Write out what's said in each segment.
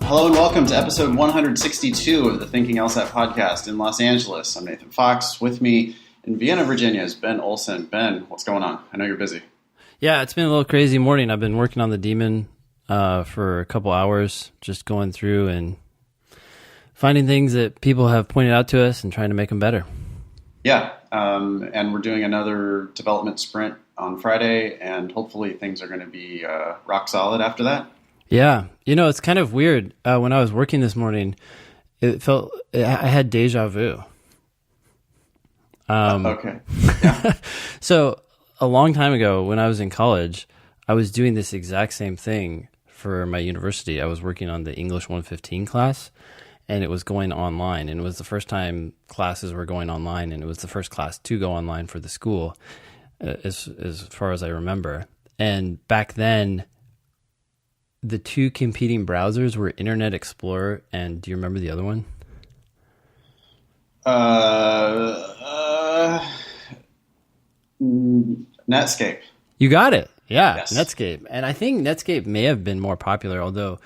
Hello and welcome to episode 162 of the Thinking LSAT podcast in Los Angeles. I'm Nathan Fox. With me in Vienna, Virginia is Ben Olson. Ben, what's going on? I know you're busy. Yeah, it's been a little crazy morning. I've been working on the Demon for a couple hours, just going through and finding things that people have pointed out to us and trying to make them better. Yeah, and we're doing another development sprint on Friday, and hopefully things are going to be rock solid after that. Yeah, you know, it's kind of weird. When I was working this morning, I had deja vu. Okay. Yeah. So a long time ago, when I was in college, I was doing this exact same thing for my university. I was working on the English 115 class, and it was going online. And it was the first time classes were going online, and it was the first class to go online for the school, as far as I remember. And back then, the two competing browsers were Internet Explorer and, do you remember the other one? Netscape. You got it. Yeah, Yes. Netscape. And I think Netscape may have been more popular, although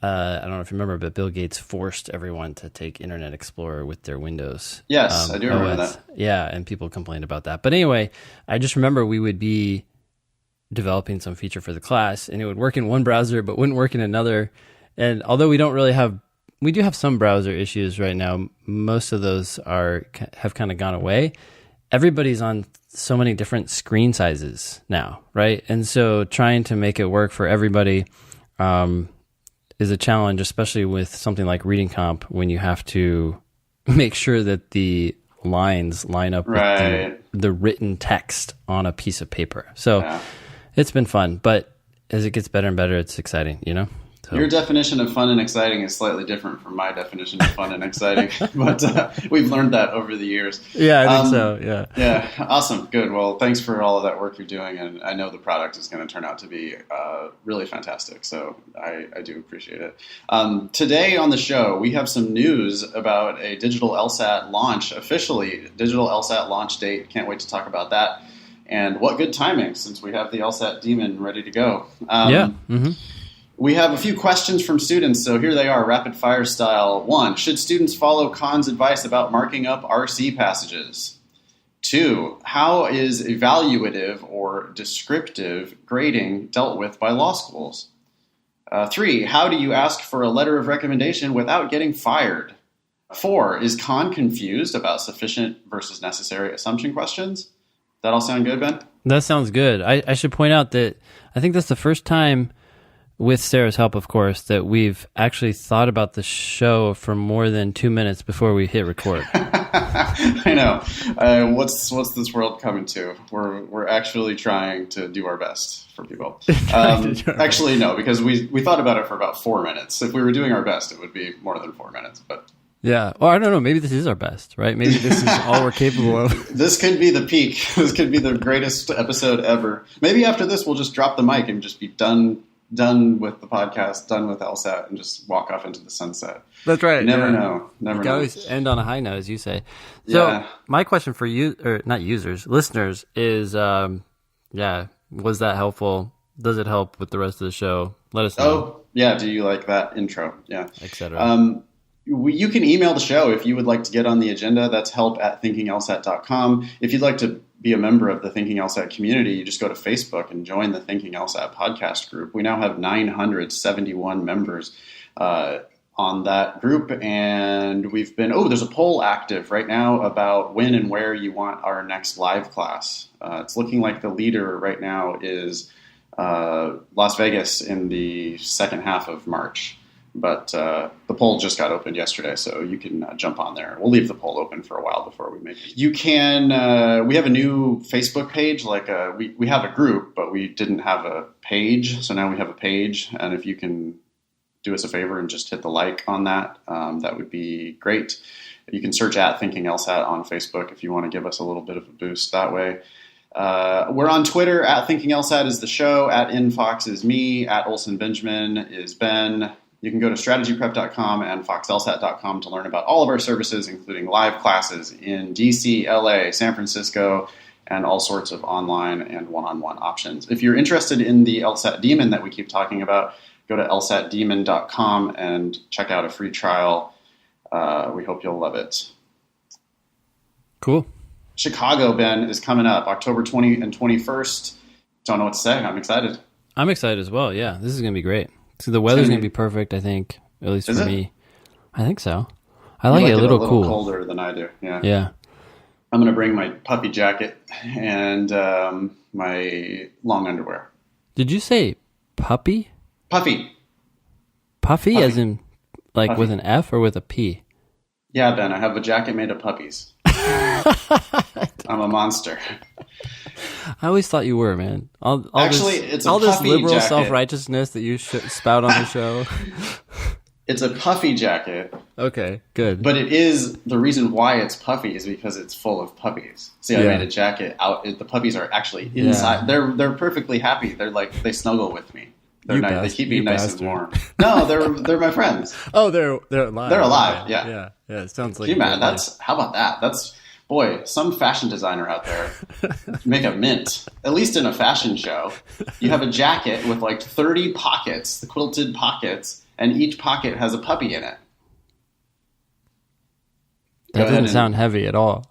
I don't know if you remember, but Bill Gates forced everyone to take Internet Explorer with their Windows. Yes, I do remember that. Yeah, and people complained about that. But anyway, I just remember we would be developing some feature for the class, and it would work in one browser but wouldn't work in another. And although we do have some browser issues right now, most of those have kind of gone away. Everybody's on so many different screen sizes now, right? And so trying to make it work for everybody is a challenge, especially with something like reading comp, when you have to make sure that the lines line up with the written text on a piece of paper. So it's been fun, but as it gets better and better, it's exciting, you know? So. Your definition of fun and exciting is slightly different from my definition of fun and exciting, but we've learned that over the years. Yeah, I think so, yeah. Yeah, awesome, good. Well, thanks for all of that work you're doing, and I know the product is going to turn out to be really fantastic, so I do appreciate it. Today on the show, we have some news about a Digital LSAT launch, officially, Digital LSAT launch date. Can't wait to talk about that. And what good timing, since we have the LSAT Demon ready to go. We have a few questions from students, so here they are, rapid fire style. 1, should students follow Khan's advice about marking up RC passages? 2, how is evaluative or descriptive grading dealt with by law schools? 3, how do you ask for a letter of recommendation without getting fired? 4, is Khan confused about sufficient versus necessary assumption questions? That all sound good, Ben? That sounds good. I should point out that I think that's the first time, with Sarah's help, of course, that we've actually thought about the show for more than 2 minutes before we hit record. I know. What's this world coming to? We're actually trying to do our best for people. Actually, no, because we thought about it for about 4 minutes. If we were doing our best, it would be more than 4 minutes. But yeah, or I don't know. Maybe this is our best, right? Maybe this is all we're capable of. This could be the peak. This could be the greatest episode ever. Maybe after this, we'll just drop the mic and just be done with the podcast, done with LSAT, and just walk off into the sunset. That's right. You never know. Never know. You can always end on a high note, as you say. So my question for you, or not users, listeners, is, was that helpful? Does it help with the rest of the show? Let us know. Oh, yeah. Do you like that intro? Yeah. Etc. You can email the show if you would like to get on the agenda. That's help@thinkinglsat.com. If you'd like to be a member of the Thinking LSAT community, you just go to Facebook and join the Thinking LSAT podcast group. We now have 971 members on that group, and we've been, there's a poll active right now about when and where you want our next live class. It's looking like the leader right now is Las Vegas in the second half of March. But the poll just got opened yesterday, so you can jump on there. We'll leave the poll open for a while before we make it. You can, we have a new Facebook page, we have a group, but we didn't have a page, so now we have a page. And if you can do us a favor and just hit the like on that, that would be great. You can search @Thinking LSAT on Facebook if you want to give us a little bit of a boost that way. We're on Twitter, @Thinking LSAT is the show, @InFox is me, @OlsonBenjamin is Ben. You can go to strategyprep.com and foxlsat.com to learn about all of our services, including live classes in DC, LA, San Francisco, and all sorts of online and one-on-one options. If you're interested in the LSAT Demon that we keep talking about, go to lsatdemon.com and check out a free trial. We hope you'll love it. Cool. Chicago, Ben, is coming up October 20 and 21st. Don't know what to say. I'm excited. I'm excited as well. Yeah, this is going to be great. So the weather's going to be perfect, I think, at least for me. I think so. I like it a little cool. Colder than I do. Yeah. Yeah. I'm going to bring my puffy jacket and my long underwear. Did you say puppy? Puffy. Puffy as in like puffy. With an F or with a P? Yeah, Ben, I have a jacket made of puppies. I'm a monster. I always thought you were, man. It's all this liberal jacket. Self-righteousness that you spout on the show. It's a puffy jacket. Okay, good. But it is, the reason why it's puffy is because it's full of puppies. See, I made a jacket out. The puppies are actually inside. Yeah. They're perfectly happy. They're like, they snuggle with me. They're nice. They keep me nice and warm. No, they're my friends. Oh, they're alive. They're alive. Yeah. Yeah. It sounds like. Can you imagine? How about that? That's, boy, some fashion designer out there make a mint. At least in a fashion show, you have a jacket with like 30 pockets, the quilted pockets, and each pocket has a puppy in it. That doesn't sound heavy at all.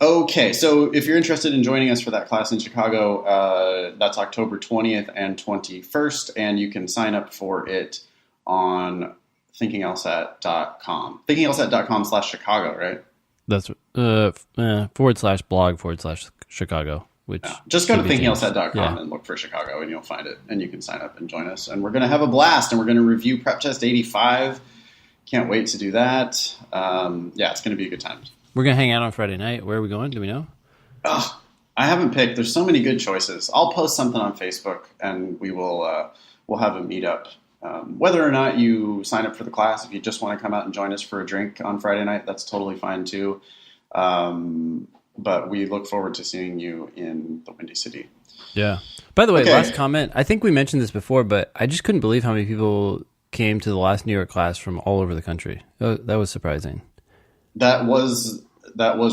Okay, so if you're interested in joining us for that class in Chicago, that's October 20th and 21st, and you can sign up for it on thinkinglsat.com. Thinkinglsat.com/Chicago, right? That's /blog/Chicago. Which just go to thinkinglsat.com and look for Chicago, and you'll find it, and you can sign up and join us. And we're going to have a blast, and we're going to review Prep Test 85. Can't wait to do that. It's going to be a good time. We're going to hang out on Friday night. Where are we going? Do we know? I haven't picked. There's so many good choices. I'll post something on Facebook, and we'll have a meetup. Whether or not you sign up for the class, if you just want to come out and join us for a drink on Friday night, that's totally fine too. But we look forward to seeing you in the Windy City. Yeah. By the way, last comment. I think we mentioned this before, but I just couldn't believe how many people came to the last New York class from all over the country. That was surprising. That was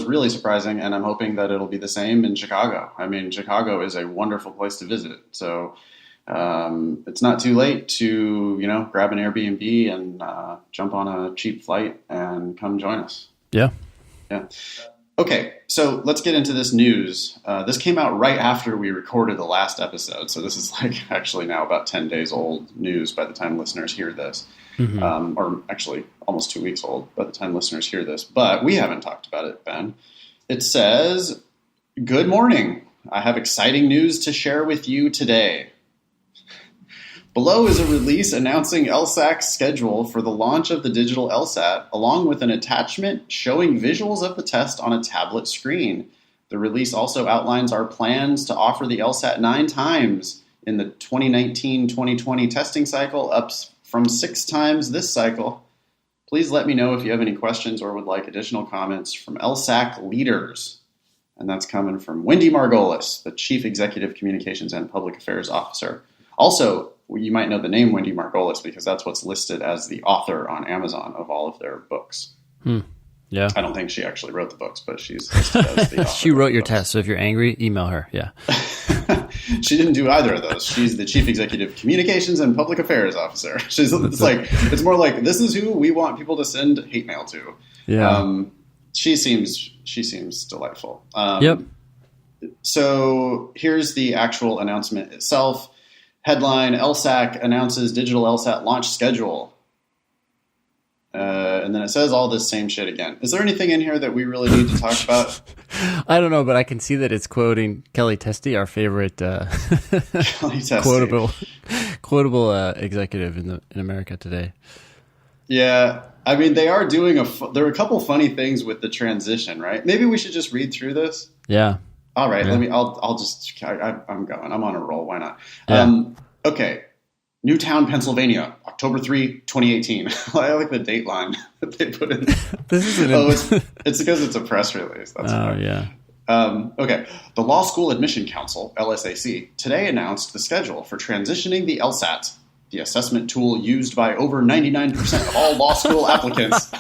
really surprising, and I'm hoping that it'll be the same in Chicago. I mean, Chicago is a wonderful place to visit. So it's not too late to, grab an Airbnb and jump on a cheap flight and come join us. Yeah. Yeah. Okay, so let's get into this news. This came out right after we recorded the last episode, so this is actually now about 10 days old news by the time listeners hear this. Mm-hmm. Or actually almost 2 weeks old by the time listeners hear this. But we haven't talked about it, Ben. It says, "Good morning. I have exciting news to share with you today. Below is a release announcing LSAC's schedule for the launch of the Digital LSAT, along with an attachment showing visuals of the test on a tablet screen. The release also outlines our plans to offer the LSAT 9 times in the 2019-2020 testing cycle, up from 6 times this cycle. Please let me know if you have any questions or would like additional comments from LSAC leaders." And that's coming from Wendy Margolis, the Chief Executive Communications and Public Affairs Officer. Also, you might know the name Wendy Margolis because that's what's listed as the author on Amazon of all of their books. Yeah. I don't think she actually wrote the books, but she's listed as the author. She wrote your test, so if you're angry, email her. Yeah. She didn't do either of those. She's the Chief Executive Communications and Public Affairs Officer. It's more like, this is who we want people to send hate mail to. Yeah. She seems delightful. Yep. So here's the actual announcement itself. Headline: LSAC announces Digital LSAT launch schedule. And then it says all this same shit again. Is there anything in here that we really need to talk about? I don't know, but I can see that it's quoting Kelly Testy, our favorite quotable executive in America today. Yeah, I mean, they are doing there are a couple funny things with the transition, right? Maybe we should just read through this. Yeah. All right. Yeah. I'm going. I'm on a roll. Why not? Yeah. Okay. Newtown, Pennsylvania, October 3, 2018. I like the date line that they put in. This isn't. It's because it's a press release. That's fine. Yeah. Okay. The Law School Admission Council, LSAC, today announced the schedule for transitioning the LSAT, the assessment tool used by over 99% of all law school applicants,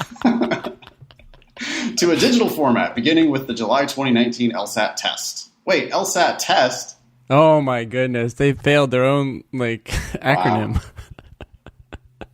to a digital format, beginning with the July 2019 LSAT test. Wait, LSAT test? Oh my goodness, they failed their own acronym. Wow.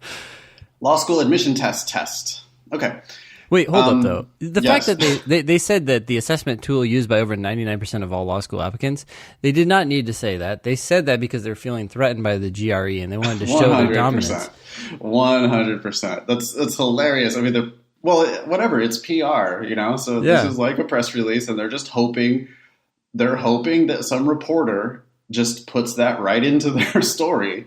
Law school admission test. Okay. Wait, hold up though. The yes. fact that they said that the assessment tool used by over 99% of all law school applicants, they did not need to say that. They said that because they're feeling threatened by the GRE and they wanted to show their dominance. 100%. That's hilarious. I mean, whatever. It's PR, So this is like a press release, and they're just hoping. They're hoping that some reporter just puts that right into their story.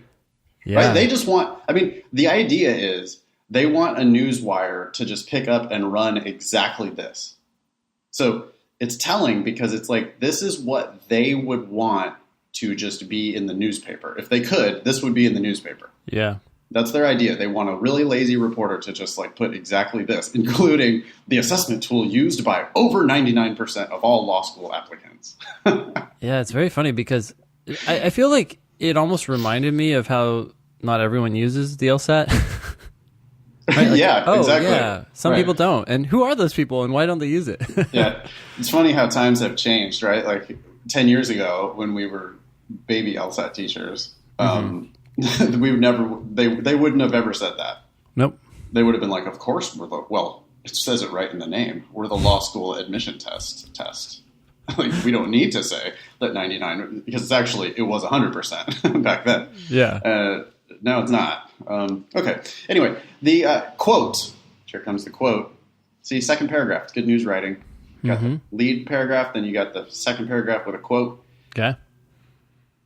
Yeah. Right? They just want. I mean, the idea is they want a newswire to just pick up and run exactly this. So it's telling because it's like this is what they would want to just be in the newspaper. If they could, this would be in the newspaper. Yeah. That's their idea. They want a really lazy reporter to just put exactly this, including the assessment tool used by over 99% of all law school applicants. Yeah, it's very funny because I feel like it almost reminded me of how not everyone uses the LSAT. Right? Exactly. Yeah, some people don't. And who are those people and why don't they use it? Yeah, it's funny how times have changed, right? Like 10 years ago when we were baby LSAT teachers, we would never. They wouldn't have ever said that. Nope. They would have been like, "Of course we're the." Well, it says it right in the name. We're the law school admission test. We don't need to say that 99 because it was 100% back then. Yeah. No, it's not. Okay. Anyway, the quote. Here comes the quote. See, second paragraph. It's good news writing. You got the lead paragraph, then you got the second paragraph with a quote. Okay.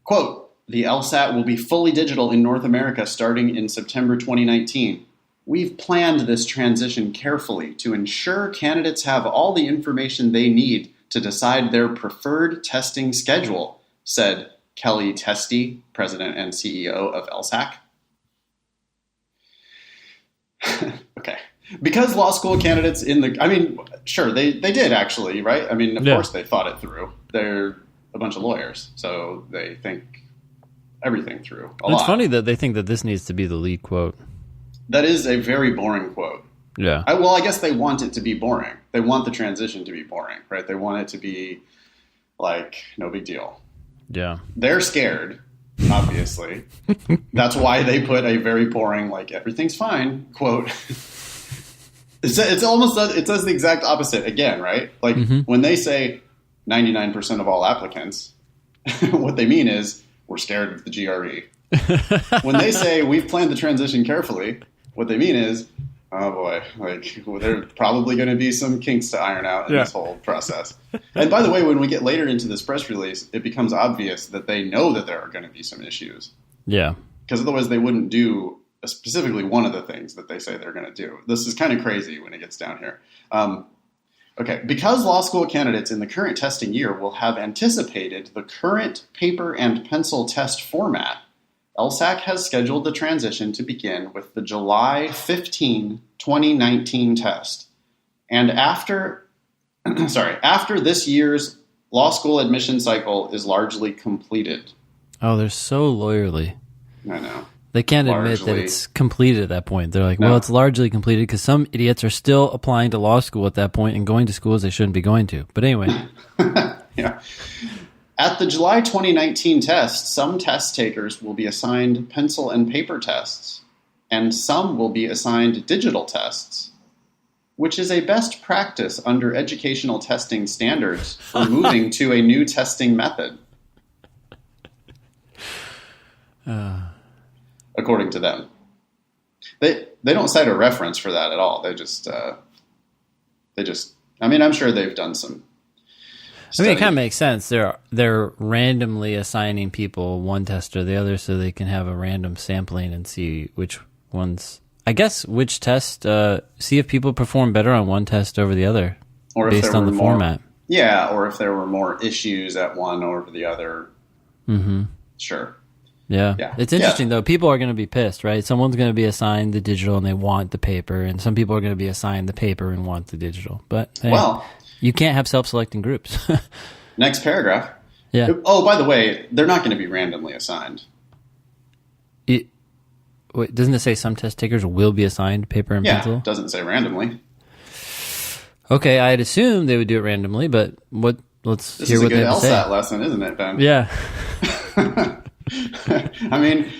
Quote. The LSAT will be fully digital in North America starting in September 2019. We've planned this transition carefully to ensure candidates have all the information they need to decide their preferred testing schedule, said Kelly Testy, president and CEO of LSAC. Okay. Because law school candidates sure, they did actually, right? I mean, of course they thought it through. They're a bunch of lawyers, so they think everything through a lot. It's funny that they think that this needs to be the lead quote. That is a very boring quote. Yeah. I guess they want it to be boring. They want the transition to be boring, right? They want it to be no big deal. Yeah. They're scared, obviously. That's why they put a very boring, everything's fine quote. It's almost, it says the exact opposite again, right? When they say 99% of all applicants, what they mean is, we're scared of the GRE. When they say we've planned the transition carefully, what they mean is, oh boy, there's probably going to be some kinks to iron out in this whole process. And by the way, when we get later into this press release, it becomes obvious that they know that there are going to be some issues. Yeah. Because otherwise they wouldn't do specifically one of the things that they say they're going to do. This is kind of crazy when it gets down here. Okay, because law school candidates in the current testing year will have anticipated the current paper and pencil test format, LSAC has scheduled the transition to begin with the July 15, 2019 test. And after this year's law school admission cycle is largely completed. Oh, they're so lawyerly. I know. They can't admit that it's completed at that point. They're like, well, it's largely completed because some idiots are still applying to law school at that point and going to schools they shouldn't be going to. But anyway. Yeah. At the July 2019 test, some test takers will be assigned pencil and paper tests, and some will be assigned digital tests, which is a best practice under educational testing standards for moving to a new testing method. According to them. They don't cite a reference for that at all. They just I'm sure they've done some study. It kind of makes sense. They're randomly assigning people one test or the other so they can have a random sampling and see which ones, which test, see if people perform better on one test over the other or based on the format. Yeah, or if there were more issues at one over the other. Mm-hmm. Sure. Yeah. It's interesting, though. People are going to be pissed, right? Someone's going to be assigned the digital and they want the paper, and some people are going to be assigned the paper and want the digital. But hey, you can't have self-selecting groups. Next paragraph. Yeah. Oh, by the way, they're not going to be randomly assigned. Wait, doesn't it say some test takers will be assigned paper and pencil? Yeah, it doesn't say randomly. Okay, I'd assume they would do it randomly, but what let's This hear is a what they good have to say. LSAT lesson, isn't it, Ben? Yeah. I mean,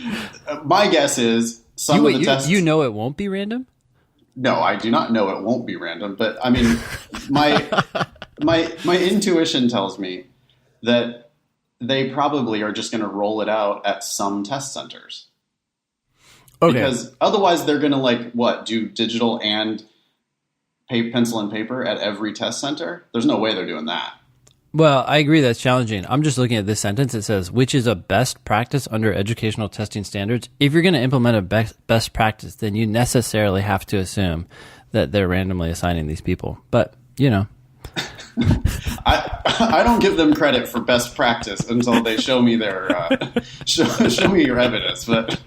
my guess is some of the tests. You know it won't be random? No, I do not know it won't be random, but I mean, my intuition tells me that they probably are just going to roll it out at some test centers. Okay. Because otherwise they're going to do digital and pencil and paper at every test center? There's no way they're doing that. Well, I agree that's challenging. I'm just looking at this sentence. It says, which is a best practice under educational testing standards. If you're going to implement a best practice, then you necessarily have to assume that they're randomly assigning these people. But, you know. I don't give them credit for best practice until they show me their show me your evidence. But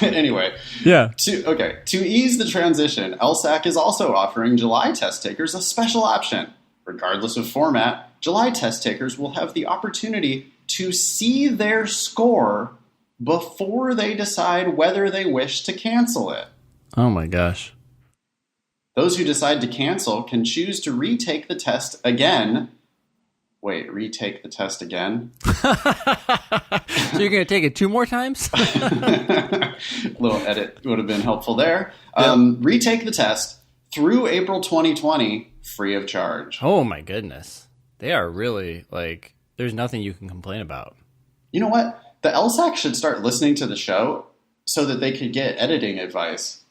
anyway, yeah. To ease the transition, LSAC is also offering July test takers a special option. Regardless of format, July test takers will have the opportunity to see their score before they decide whether they wish to cancel it. Oh my gosh. Those who decide to cancel can choose to retake the test again. Wait, retake the test again? So you're going to take it 2 more times? A little edit would have been helpful there. Yep. Retake the test through April 2020, free of charge. Oh my goodness. They are really, there's nothing you can complain about. You know what? The LSAC should start listening to the show so that they could get editing advice.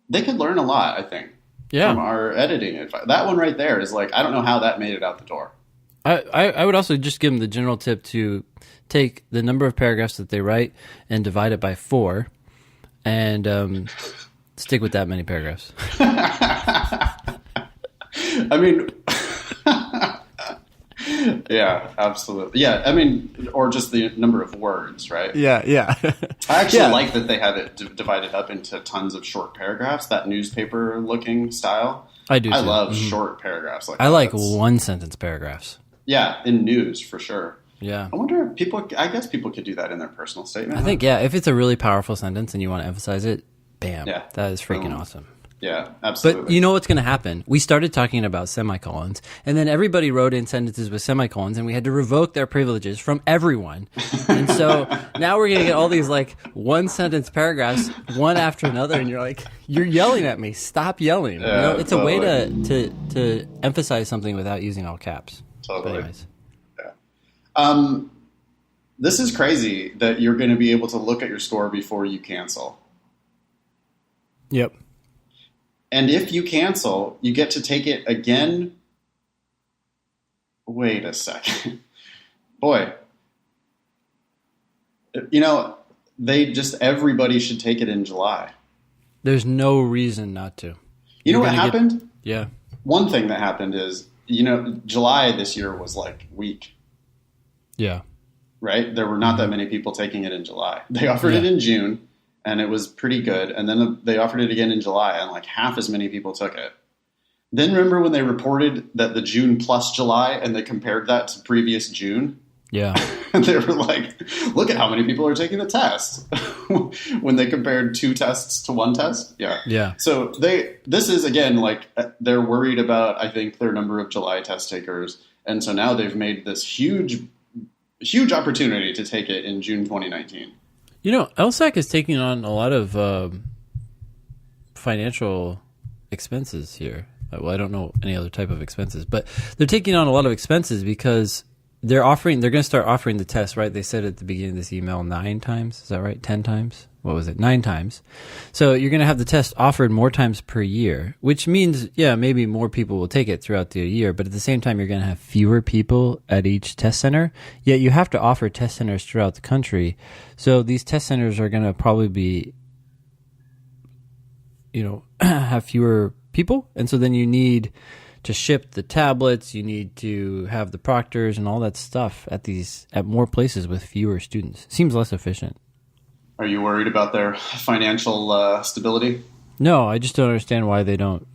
They could learn a lot, I think, from our editing advice. That one right there is I don't know how that made it out the door. I would also just give them the general tip to take the number of paragraphs that they write and divide it by 4 and stick with that many paragraphs. I mean, yeah, absolutely. Yeah, I mean, or just the number of words, right? Yeah. I actually like that they have it divided up into tons of short paragraphs, that newspaper-looking style. I do, I love short paragraphs like that. I like one-sentence paragraphs. Yeah, in news, for sure. Yeah. I wonder if I guess people could do that in their personal statement. I think, if it's a really powerful sentence and you want to emphasize it, bam, that is freaking awesome. Yeah, absolutely. But you know what's going to happen? We started talking about semicolons, and then everybody wrote in sentences with semicolons, and we had to revoke their privileges from everyone. And so now we're going to get all these one-sentence paragraphs, one after another, and you're yelling at me. Stop yelling. Yeah, it's a way to emphasize something without using all caps. Totally. But anyways. Yeah. This is crazy that you're going to be able to look at your score before you cancel. Yep. And if you cancel, you get to take it again. Wait a second. Boy. Everybody should take it in July. There's no reason not to. You know what happened? Yeah. One thing that happened is, July this year was weak. Yeah. Right? There were not that many people taking it in July. They offered it in June. And it was pretty good. And then they offered it again in July, and half as many people took it. Then remember when they reported that the June plus July, and they compared that to previous June? Yeah. And they were look at how many people are taking the test. When they compared 2 tests to 1 test? Yeah. Yeah. So this is, again, they're worried about, I think, their number of July test takers. And so now they've made this huge opportunity to take it in June 2019. LSAC is taking on a lot of financial expenses here. Well, I don't know any other type of expenses, but they're taking on a lot of expenses because they're going to start offering the test, right? They said at the beginning of this email 9 times. Is that right? 10 times? What was it? 9 times. So you're going to have the test offered more times per year, which means, maybe more people will take it throughout the year, but at the same time, you're going to have fewer people at each test center. Yet you have to offer test centers throughout the country. So these test centers are going to probably be, have fewer people. And so then you need to ship the tablets, you need to have the proctors and all that stuff at more places with fewer students. Seems less efficient. Are you worried about their financial stability? No, I just don't understand why they don't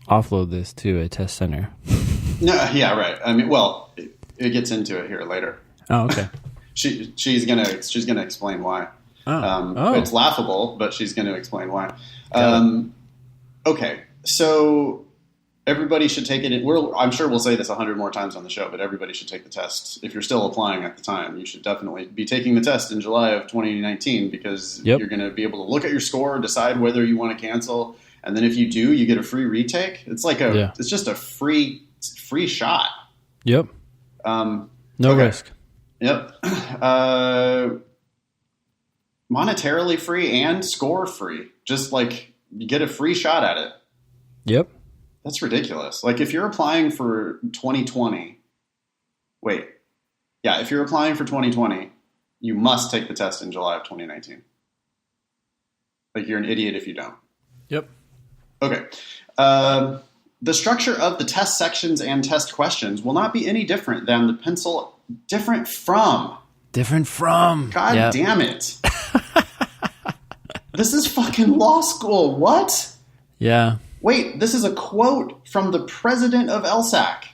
offload this to a test center. No, yeah, right. I mean, well, it gets into it here later. Oh, okay. she's gonna explain why. It's laughable, but she's going to explain why. Okay, so everybody should take it. I'm sure we'll say this 100 more times on the show, but everybody should take the test. If you're still applying at the time, you should definitely be taking the test in July of 2019 because you're going to be able to look at your score, decide whether you want to cancel, and then if you do, you get a free retake. It's like it's just a free shot. Yep. No risk. Yep. Monetarily free and score free. Just like you get a free shot at it. Yep. That's ridiculous. Like if you're applying for 2020, if you're applying for 2020, you must take the test in July of 2019. Like you're an idiot if you don't. Yep. Okay. The structure of the test sections and test questions will not be any different than the pencil. Different from. God damn it. This is fucking law school. What? Yeah. Wait, this is a quote from the president of LSAC.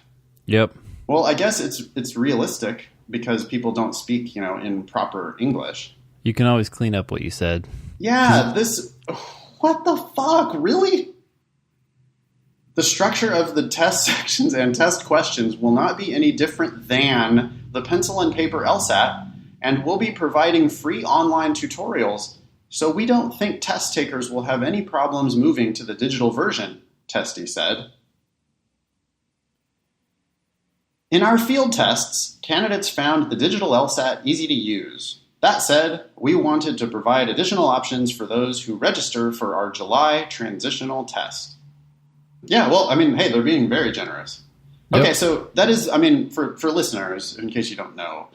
Yep. Well, I guess it's realistic because people don't speak, in proper English. You can always clean up what you said. Yeah, what the fuck? Really? The structure of the test sections and test questions will not be any different than the pencil and paper LSAT, and we'll be providing free online tutorials, so we don't think test takers will have any problems moving to the digital version, Testy said. In our field tests, candidates found the digital LSAT easy to use. That said, we wanted to provide additional options for those who register for our July transitional test. Yeah, well, hey, they're being very generous. Yep. Okay, so that is, for listeners, in case you don't know,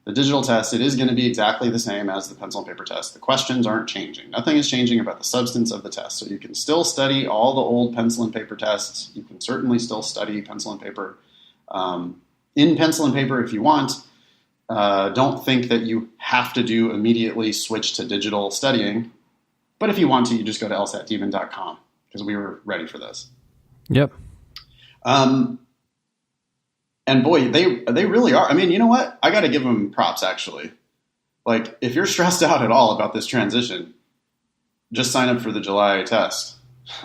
the digital test, it is going to be exactly the same as the pencil and paper test. The questions aren't changing. Nothing is changing about the substance of the test. So you can still study all the old pencil and paper tests. You can certainly still study pencil and paper in pencil and paper if you want. Don't think that you have to immediately switch to digital studying. But if you want to, you just go to lsatdemon.com because we were ready for this. Yep. And boy, they really are. You know what? I got to give them props, actually. Like, if you're stressed out at all about this transition, just sign up for the July test.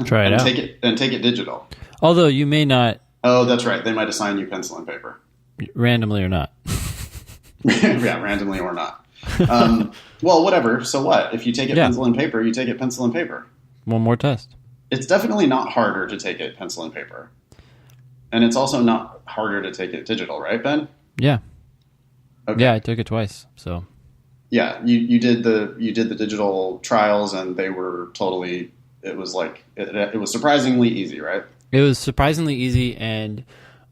Try it out. Take it digital. Although you may not. Oh, that's right. They might assign you pencil and paper. Randomly or not. Yeah, randomly or not. Well, whatever. So what? If you take it pencil and paper, you take it pencil and paper. One more test. It's definitely not harder to take it pencil and paper. And it's also not harder to take it digital, right, Ben? Yeah. Okay. Yeah, I took it twice. So. Yeah, you did the digital trials, and they were totally. It was like it was surprisingly easy, right? It was surprisingly easy, and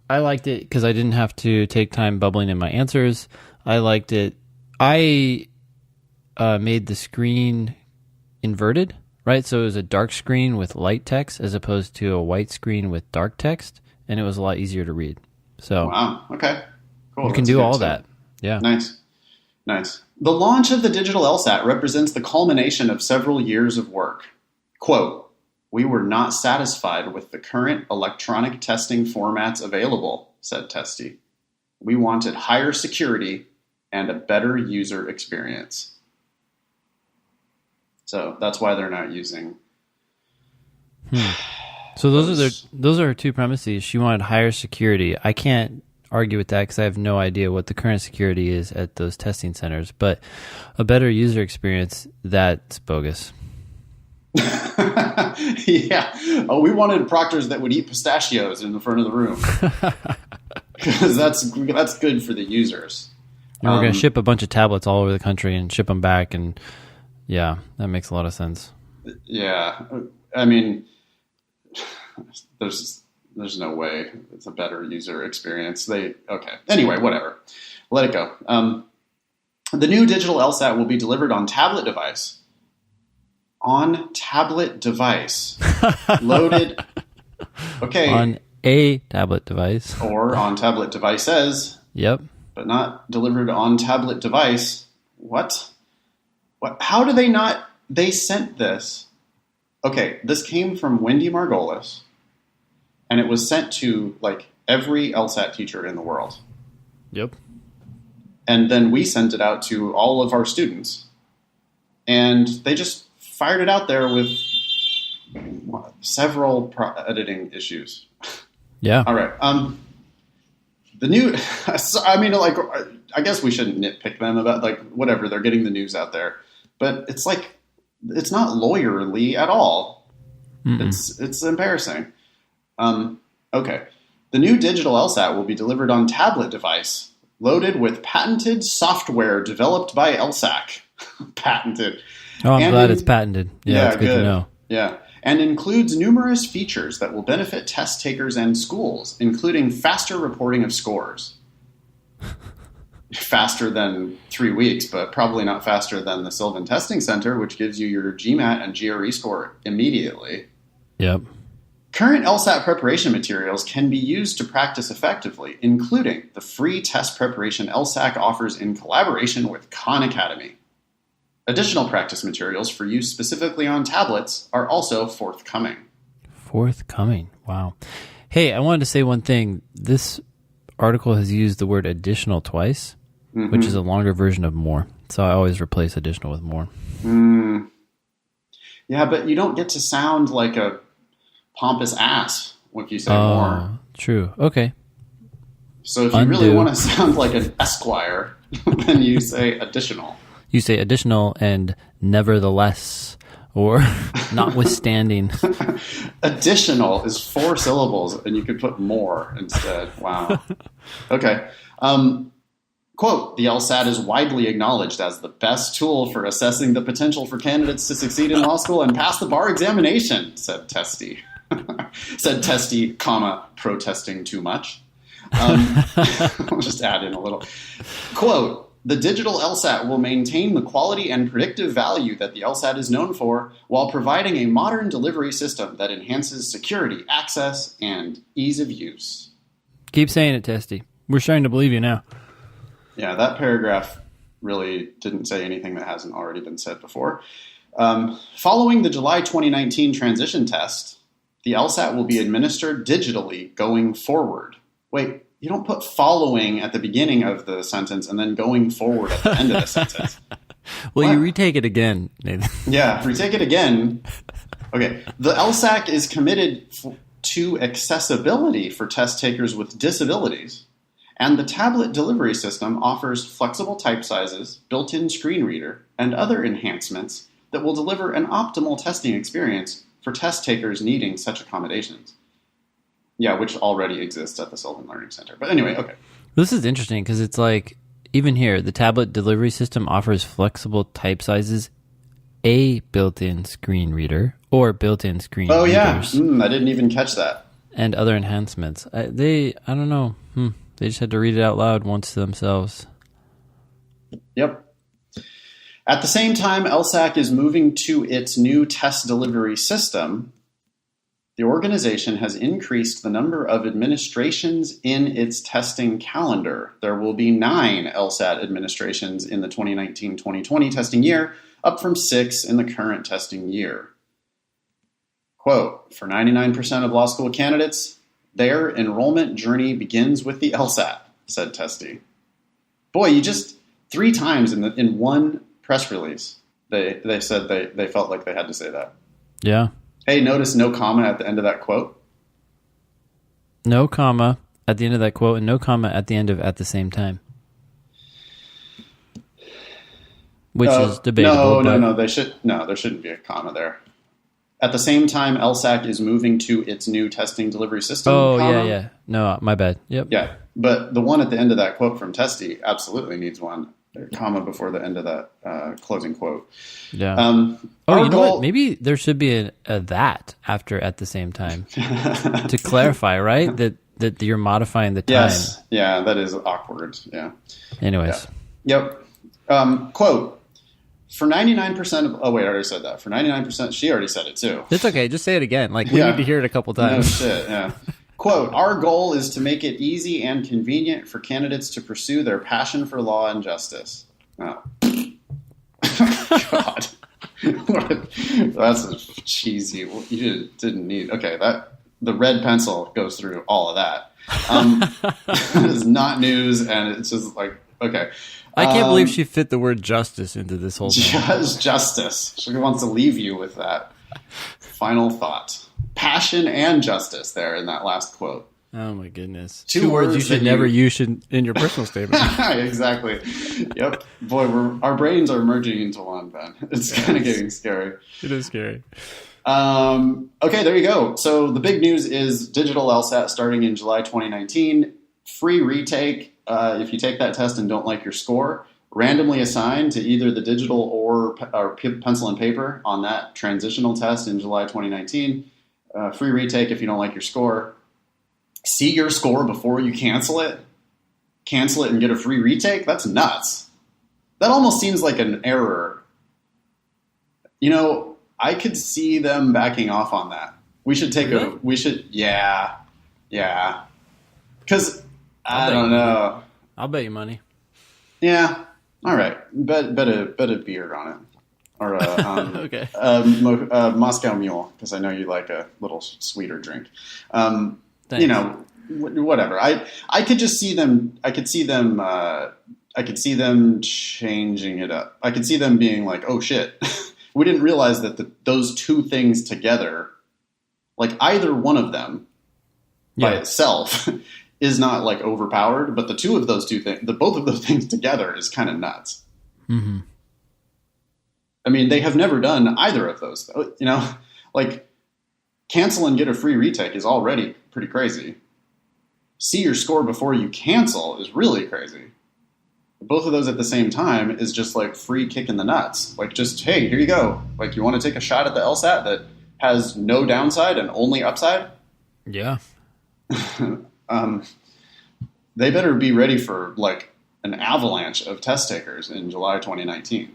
I liked it because I didn't have to take time bubbling in my answers. I liked it. I made the screen inverted, right? So it was a dark screen with light text as opposed to a white screen with dark text. And it was a lot easier to read. So wow. Okay. Cool. You can do all that. Yeah. Nice. The launch of the digital LSAT represents the culmination of several years of work. Quote, "We were not satisfied with the current electronic testing formats available," said Testy. "We wanted higher security and a better user experience." So that's why they're not using... So those are her two premises. She wanted higher security. I can't argue with that because I have no idea what the current security is at those testing centers. But a better user experience, that's bogus. Yeah. Oh, we wanted proctors that would eat pistachios in the front of the room because that's good for the users. And we're going to ship a bunch of tablets all over the country and ship them back, and yeah, that makes a lot of sense. Yeah, there's no way it's a better user experience. Anyway, whatever. Let it go. The new digital LSAT will be delivered on tablet device. On tablet device. Loaded. Okay. On a tablet device. Or on tablet devices. Yep. But not delivered on tablet device. What? How do they not... They sent this... Okay, this came from Wendy Margolis, and it was sent to, every LSAT teacher in the world. Yep. And then we sent it out to all of our students, and they just fired it out there with several editing issues. Yeah. All right. The new, I mean, like, I guess we shouldn't nitpick them about, like, whatever, they're getting the news out there. But it's like, it's not lawyerly at all. It's embarrassing. Okay. The new digital LSAT will be delivered on tablet device, loaded with patented software developed by LSAC. Patented. Oh, I'm glad it's patented. Yeah, it's good to know. Yeah. And includes numerous features that will benefit test takers and schools, including faster reporting of scores. Faster than 3 weeks, but probably not faster than the Sylvan Testing Center, which gives you your GMAT and GRE score immediately. Yep. Current LSAT preparation materials can be used to practice effectively, including the free test preparation LSAC offers in collaboration with Khan Academy. Additional practice materials for use specifically on tablets are also forthcoming. Forthcoming. Wow. Hey, I wanted to say one thing. This article has used the word additional twice, which is a longer version of more. So I always replace additional with more. Yeah, but you don't get to sound like a pompous ass if you say more. True. Okay. So if you really want to sound like an esquire, then you say additional. You say additional and nevertheless, or notwithstanding. Additional is 4 syllables, and you could put more instead. Wow. Okay. Quote, the LSAT is widely acknowledged as the best tool for assessing the potential for candidates to succeed in law school and pass the bar examination, said Testy. Said Testy, comma, protesting too much. I'll just add in a little. Quote, the digital LSAT will maintain the quality and predictive value that the LSAT is known for while providing a modern delivery system that enhances security, access, and ease of use. Keep saying it, Testy. We're starting to believe you now. Yeah, that paragraph really didn't say anything that hasn't already been said before. Following the July 2019 transition test, the LSAT will be administered digitally going forward. Wait. You don't put following at the beginning of the sentence and then going forward at the end of the sentence. Well, you retake it again, Nathan. Yeah, retake it again. Okay. The LSAC is committed to accessibility for test takers with disabilities, and the tablet delivery system offers flexible type sizes, built-in screen reader, and other enhancements that will deliver an optimal testing experience for test takers needing such accommodations. Yeah, which already exists at the Sylvan Learning Center. But anyway, okay. This is interesting because it's like, even here, the tablet delivery system offers flexible type sizes, a built-in screen reader, or built-in screen readers. Oh, yeah. I didn't even catch that. And other enhancements. I don't know. They just had to read it out loud once to themselves. Yep. At the same time, LSAC is moving to its new test delivery system. The organization has increased the number of administrations in its testing calendar. There will be 9 LSAT administrations in the 2019-2020 testing year, up from 6 in the current testing year. Quote, for 99% of law school candidates, their enrollment journey begins with the LSAT, said Testy. Boy, you just 3 times in one press release, they said they felt like they had to say that. Yeah. Hey, notice no comma at the end of that quote? No comma at the end of that quote and no comma at the end of at the same time. Which is debatable. No, there shouldn't be a comma there. At the same time, LSAC is moving to its new testing delivery system. Oh, yeah. No, my bad. Yep. Yeah, but the one at the end of that quote from Testy absolutely needs one. Comma before the end of that closing quote. Yeah. You know what? Maybe there should be a that after at the same time to clarify, right? That you're modifying the time. Yes. Yeah, that is awkward. Yeah. Anyways. Yeah. Yep. Quote. For 99% of... Oh, wait, I already said that. For 99%... She already said it, too. It's okay. Just say it again. We need to hear it a couple times. No shit, yeah. Quote, our goal is to make it easy and convenient for candidates to pursue their passion for law and justice. Oh. God. That's cheesy. You didn't need... Okay, the red pencil goes through all of that. It's not news, and it's just like, okay. I can't believe she fit the word justice into this whole thing. Justice. She wants to leave you with that final thought. Passion and justice there in that last quote. Oh my goodness. Two words you should never use in your personal statement. Exactly. Yep. Boy, our brains are merging into one, Ben. It's kind of getting scary. It is scary. Okay, there you go. So the big news is Digital LSAT starting in July 2019. Free retake if you take that test and don't like your score. Randomly assigned to either the digital or pencil and paper on that transitional test in July 2019. Free retake if you don't like your score. See your score before you cancel it and get a free retake? That's nuts. That almost seems like an error. You know, I could see them backing off on that. Yeah. Because, I don't know. I'll bet you money. Yeah. All right. Bet a beer on it. Or okay. Moscow Mule, because I know you like a little sweeter drink. Thanks. You know, whatever. I could just see them. I could see them changing it up. I could see them being like, "Oh shit, we didn't realize that those two things together, like either one of them by itself, is not like overpowered, but the two of those two things, both of those things together, is kind of nuts." Mm-hmm. I mean, they have never done either of those. You know, like cancel and get a free retake is already pretty crazy. See your score before you cancel is really crazy. Both of those at the same time is just like free kick in the nuts. Like just, hey, here you go. Like you want to take a shot at the LSAT that has no downside and only upside? Yeah. They better be ready for like an avalanche of test takers in July 2019.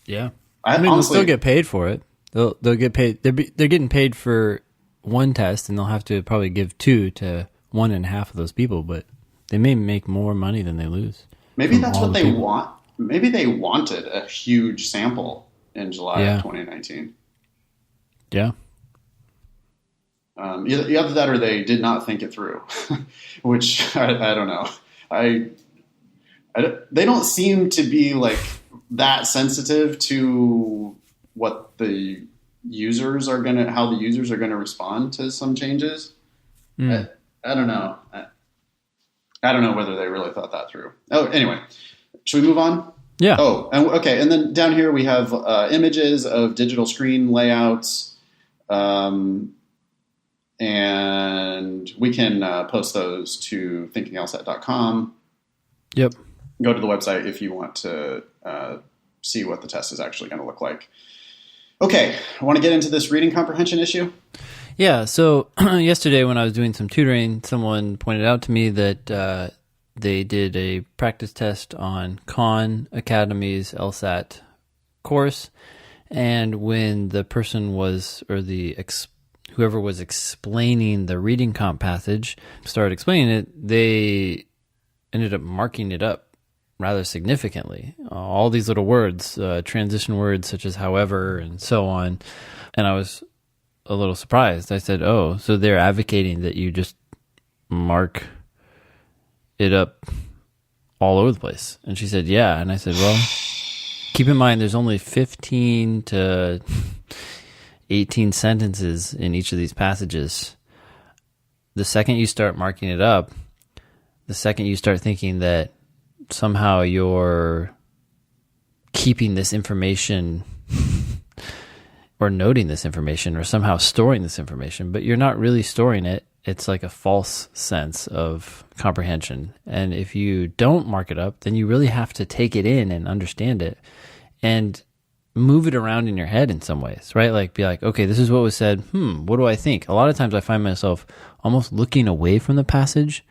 Yeah. I mean, honestly, they'll still get paid for it. They'll get paid. They're getting paid for one test, and they'll have to probably give 2 to 1.5 of those people, but they may make more money than they lose. Maybe that's what they want. Maybe they wanted a huge sample in July of 2019. Yeah. Either that or they did not think it through, which I don't know. They don't seem to be like that sensitive to what the users are how the users are gonna respond to some changes. I don't know. I don't know whether they really thought that through. Oh, anyway, should we move on? Yeah. Oh, okay. And then down here we have images of digital screen layouts, and we can post those to thinkinglsat.com. Yep. Go to the website if you want to see what the test is actually going to look like. Okay, I want to get into this reading comprehension issue. Yeah, so yesterday when I was doing some tutoring, someone pointed out to me that they did a practice test on Khan Academy's LSAT course, and when the person was, or whoever was explaining the reading comp passage started explaining it, they ended up marking it up rather significantly. All these little words, transition words such as however and so on, and I was a little surprised. I said, oh, so they're advocating that you just mark it up all over the place. And she said, yeah. And I said, well, keep in mind there's only 15 to 18 sentences in each of these passages. The second you start marking it up, the second you start thinking that somehow you're keeping this information or noting this information or somehow storing this information, but you're not really storing it. It's like a false sense of comprehension. And if you don't mark it up, then you really have to take it in and understand it and move it around in your head in some ways, right? Like be like, okay, this is what was said. What do I think? A lot of times I find myself almost looking away from the passage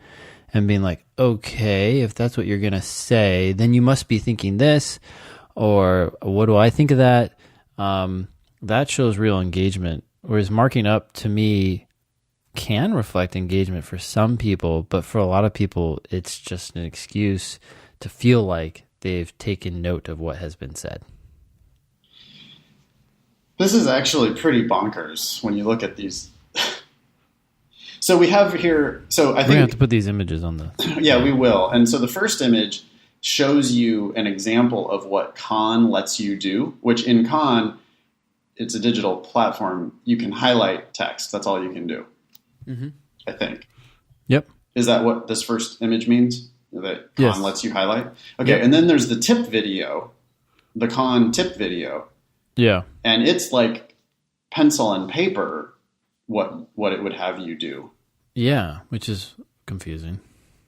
and being like, okay, if that's what you're going to say, then you must be thinking this, or what do I think of that? That shows real engagement, whereas marking up to me can reflect engagement for some people, but for a lot of people, it's just an excuse to feel like they've taken note of what has been said. This is actually pretty bonkers when you look at these. So we have here, so I think... We're going to have to put these images on the... Yeah, we will. And so the first image shows you an example of what Khan lets you do, which in Khan, it's a digital platform. You can highlight text. That's all you can do, I think. Yep. Is that what this first image means? That Khan lets you highlight? Okay, Yep. And then there's the tip video, the Khan tip video. Yeah. And it's like pencil and paper what it would have you do. Yeah, which is confusing.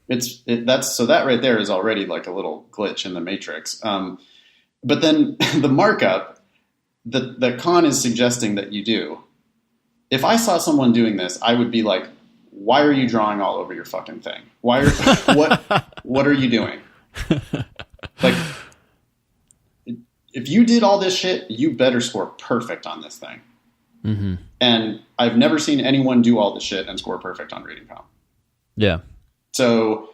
So that right there is already like a little glitch in the matrix. But then the markup that Khan is suggesting that you do, if I saw someone doing this, I would be like, why are you drawing all over your fucking thing? What are you doing? Like, if you did all this shit, you better score perfect on this thing. Mm-hmm. And I've never seen anyone do all this shit and score perfect on reading comp. Yeah. So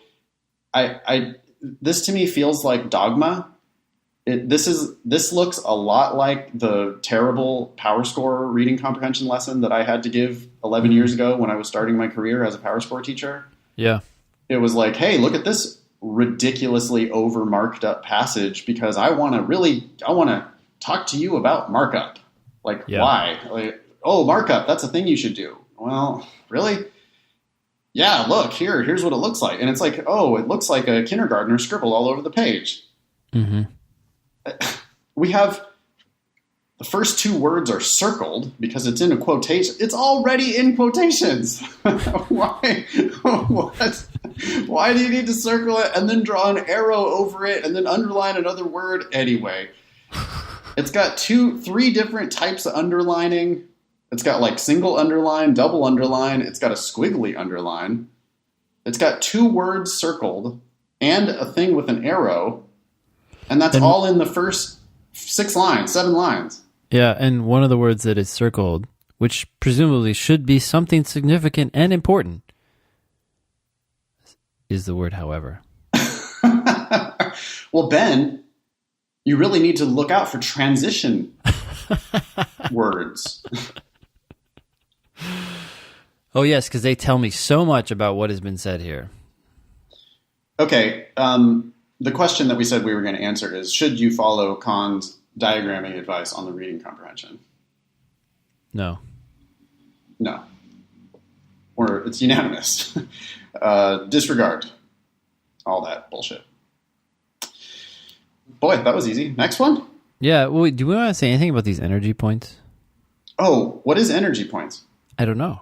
this to me feels like dogma. This looks a lot like the terrible Power Score reading comprehension lesson that I had to give 11 years ago when I was starting my career as a Power Score teacher. Yeah. It was like, hey, look at this ridiculously over marked up passage because I want to talk to you about markup. Like, why? Like, oh, markup, that's a thing you should do. Well, really? Yeah, look, here's what it looks like. And it's like, oh, it looks like a kindergartner scribbled all over the page. Mm-hmm. We have the first two words are circled because it's in a quotation. It's already in quotations. Why? What? Why do you need to circle it and then draw an arrow over it and then underline another word? Anyway, it's got 3 different types of underlining. It's got like single underline, double underline. It's got a squiggly underline. It's got 2 words circled and a thing with an arrow. And that's all in the first 7 lines. Yeah, and one of the words that is circled, which presumably should be something significant and important, is the word however. Well, Ben, you really need to look out for transition words. Oh, yes, because they tell me so much about what has been said here. Okay, the question that we said we were going to answer is, should you follow Khan's diagramming advice on the reading comprehension? No. No. Or it's unanimous. Disregard. All that bullshit. Boy, that was easy. Next one? Yeah, well, do we want to say anything about these energy points? Oh, what is energy points? I don't know.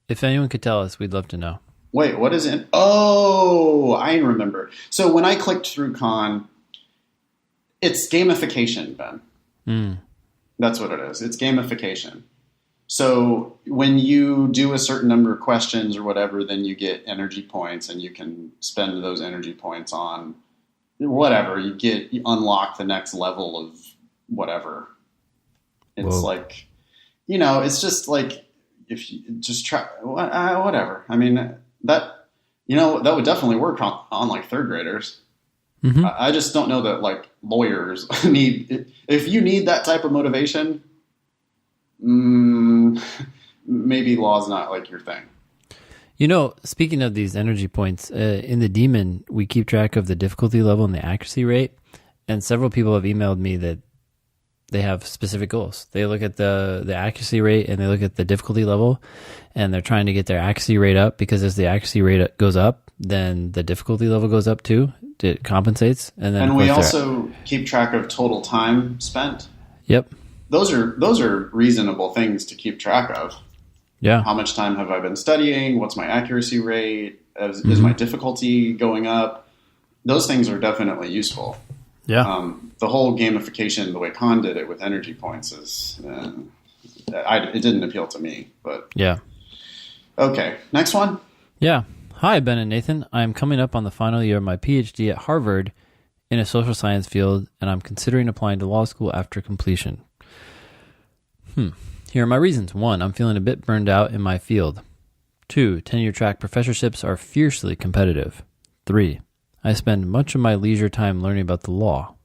If anyone could tell us, we'd love to know. Wait, what is it? Oh, I remember. So when I clicked through Khan, it's gamification, Ben. That's what it is. It's gamification. So when you do a certain number of questions or whatever, then you get energy points and you can spend those energy points on whatever. You unlock the next level of whatever. It's like, it's just like, if you just try, whatever. I mean, that would definitely work on like 3rd graders. Mm-hmm. I just don't know that like lawyers need, if you need that type of motivation, maybe law's not like your thing. Speaking of these energy points, in the Demon, we keep track of the difficulty level and the accuracy rate. And several people have emailed me that they have specific goals. They look at the accuracy rate and they look at the difficulty level, and they're trying to get their accuracy rate up, because as the accuracy rate goes up, then the difficulty level goes up too. It compensates. And we also keep track of total time spent. Yep. Those are reasonable things to keep track of. Yeah. How much time have I been studying? What's my accuracy rate? Is my difficulty going up? Those things are definitely useful. Yeah. The whole gamification, the way Khan did it with energy points, it didn't appeal to me. But yeah. Okay, next one. Yeah. Hi, Ben and Nathan. I'm coming up on the final year of my PhD at Harvard in a social science field, and I'm considering applying to law school after completion. Here are my reasons. 1, I'm feeling a bit burned out in my field. 2, tenure-track professorships are fiercely competitive. 3, I spend much of my leisure time learning about the law.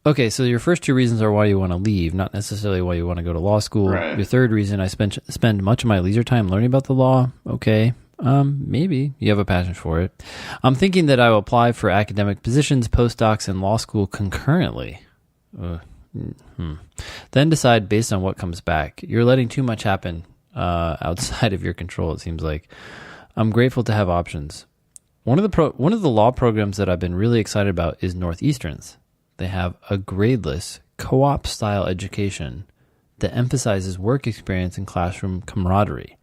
Okay, so your first 2 reasons are why you want to leave, not necessarily why you want to go to law school. Right. Your third reason, I spend much of my leisure time learning about the law. Okay, maybe you have a passion for it. I'm thinking that I will apply for academic positions, postdocs, and law school concurrently. Then decide based on what comes back. You're letting too much happen outside of your control, it seems like. I'm grateful to have options. One of the law programs that I've been really excited about is Northeastern's. They have a gradeless co-op style education that emphasizes work experience and classroom camaraderie.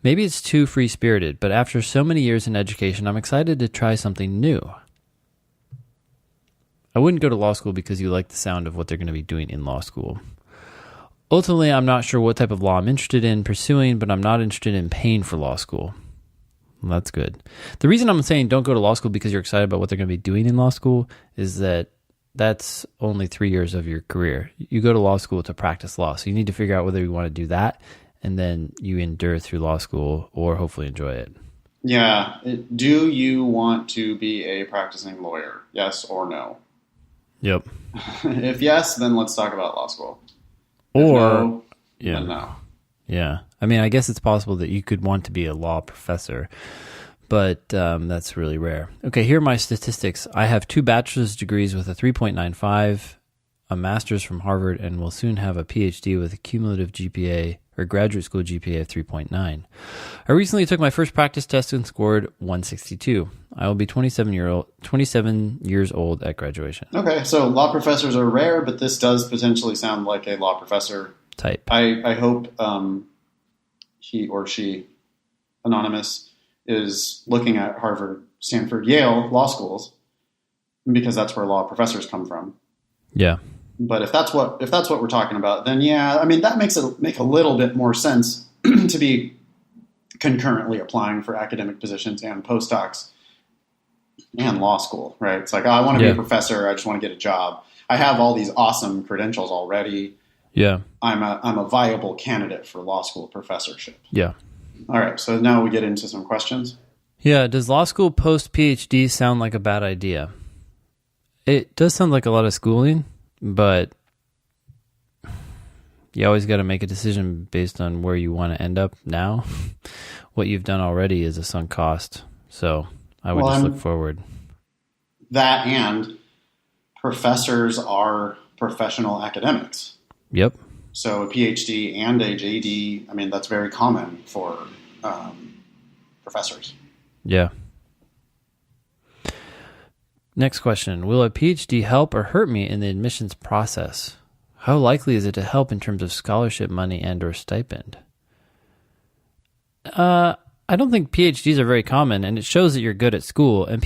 Maybe it's too free-spirited, but after so many years in education, I'm excited to try something new. I wouldn't go to law school because you like the sound of what they're going to be doing in law school. Ultimately, I'm not sure what type of law I'm interested in pursuing, but I'm not interested in paying for law school. Well, that's good. The reason I'm saying don't go to law school because you're excited about what they're going to be doing in law school is that that's only 3 years of your career. You go to law school to practice law, so you need to figure out whether you want to do that, and then you endure through law school or hopefully enjoy it. Yeah. Do you want to be a practicing lawyer? Yes or no? Yep. If yes, then let's talk about law school. Or, no, yeah. then no. Yeah. I mean, I guess it's possible that you could want to be a law professor, but that's really rare. Okay, here are my statistics. I have 2 bachelor's degrees with a 3.95, a master's from Harvard, and will soon have a PhD with a cumulative GPA or graduate school GPA of 3.9. I recently took my first practice test and scored 162. I will be 27 years old at graduation. Okay, so law professors are rare, but this does potentially sound like a law professor type. I hope he or she, anonymous, is looking at Harvard, Stanford, Yale law schools because that's where law professors come from. Yeah. But if that's what we're talking about, then yeah, I mean that make a little bit more sense to be concurrently applying for academic positions and postdocs and law school, right? It's like, oh, I want to be a professor. I just want to get a job. I have all these awesome credentials already. Yeah. I'm a viable candidate for law school professorship. Yeah. All right. So now we get into some questions. Yeah. Does law school post PhD sound like a bad idea? It does sound like a lot of schooling, but you always got to make a decision based on where you want to end up now. What you've done already is a sunk cost. So I would just look forward. That and professors are professional academics. Yep. So a PhD and a JD, I mean, that's very common for professors. Yeah. Next question. Will a PhD help or hurt me in the admissions process? How likely is it to help in terms of scholarship money and or stipend? I don't think PhDs are very common, and it shows that you're good at school. And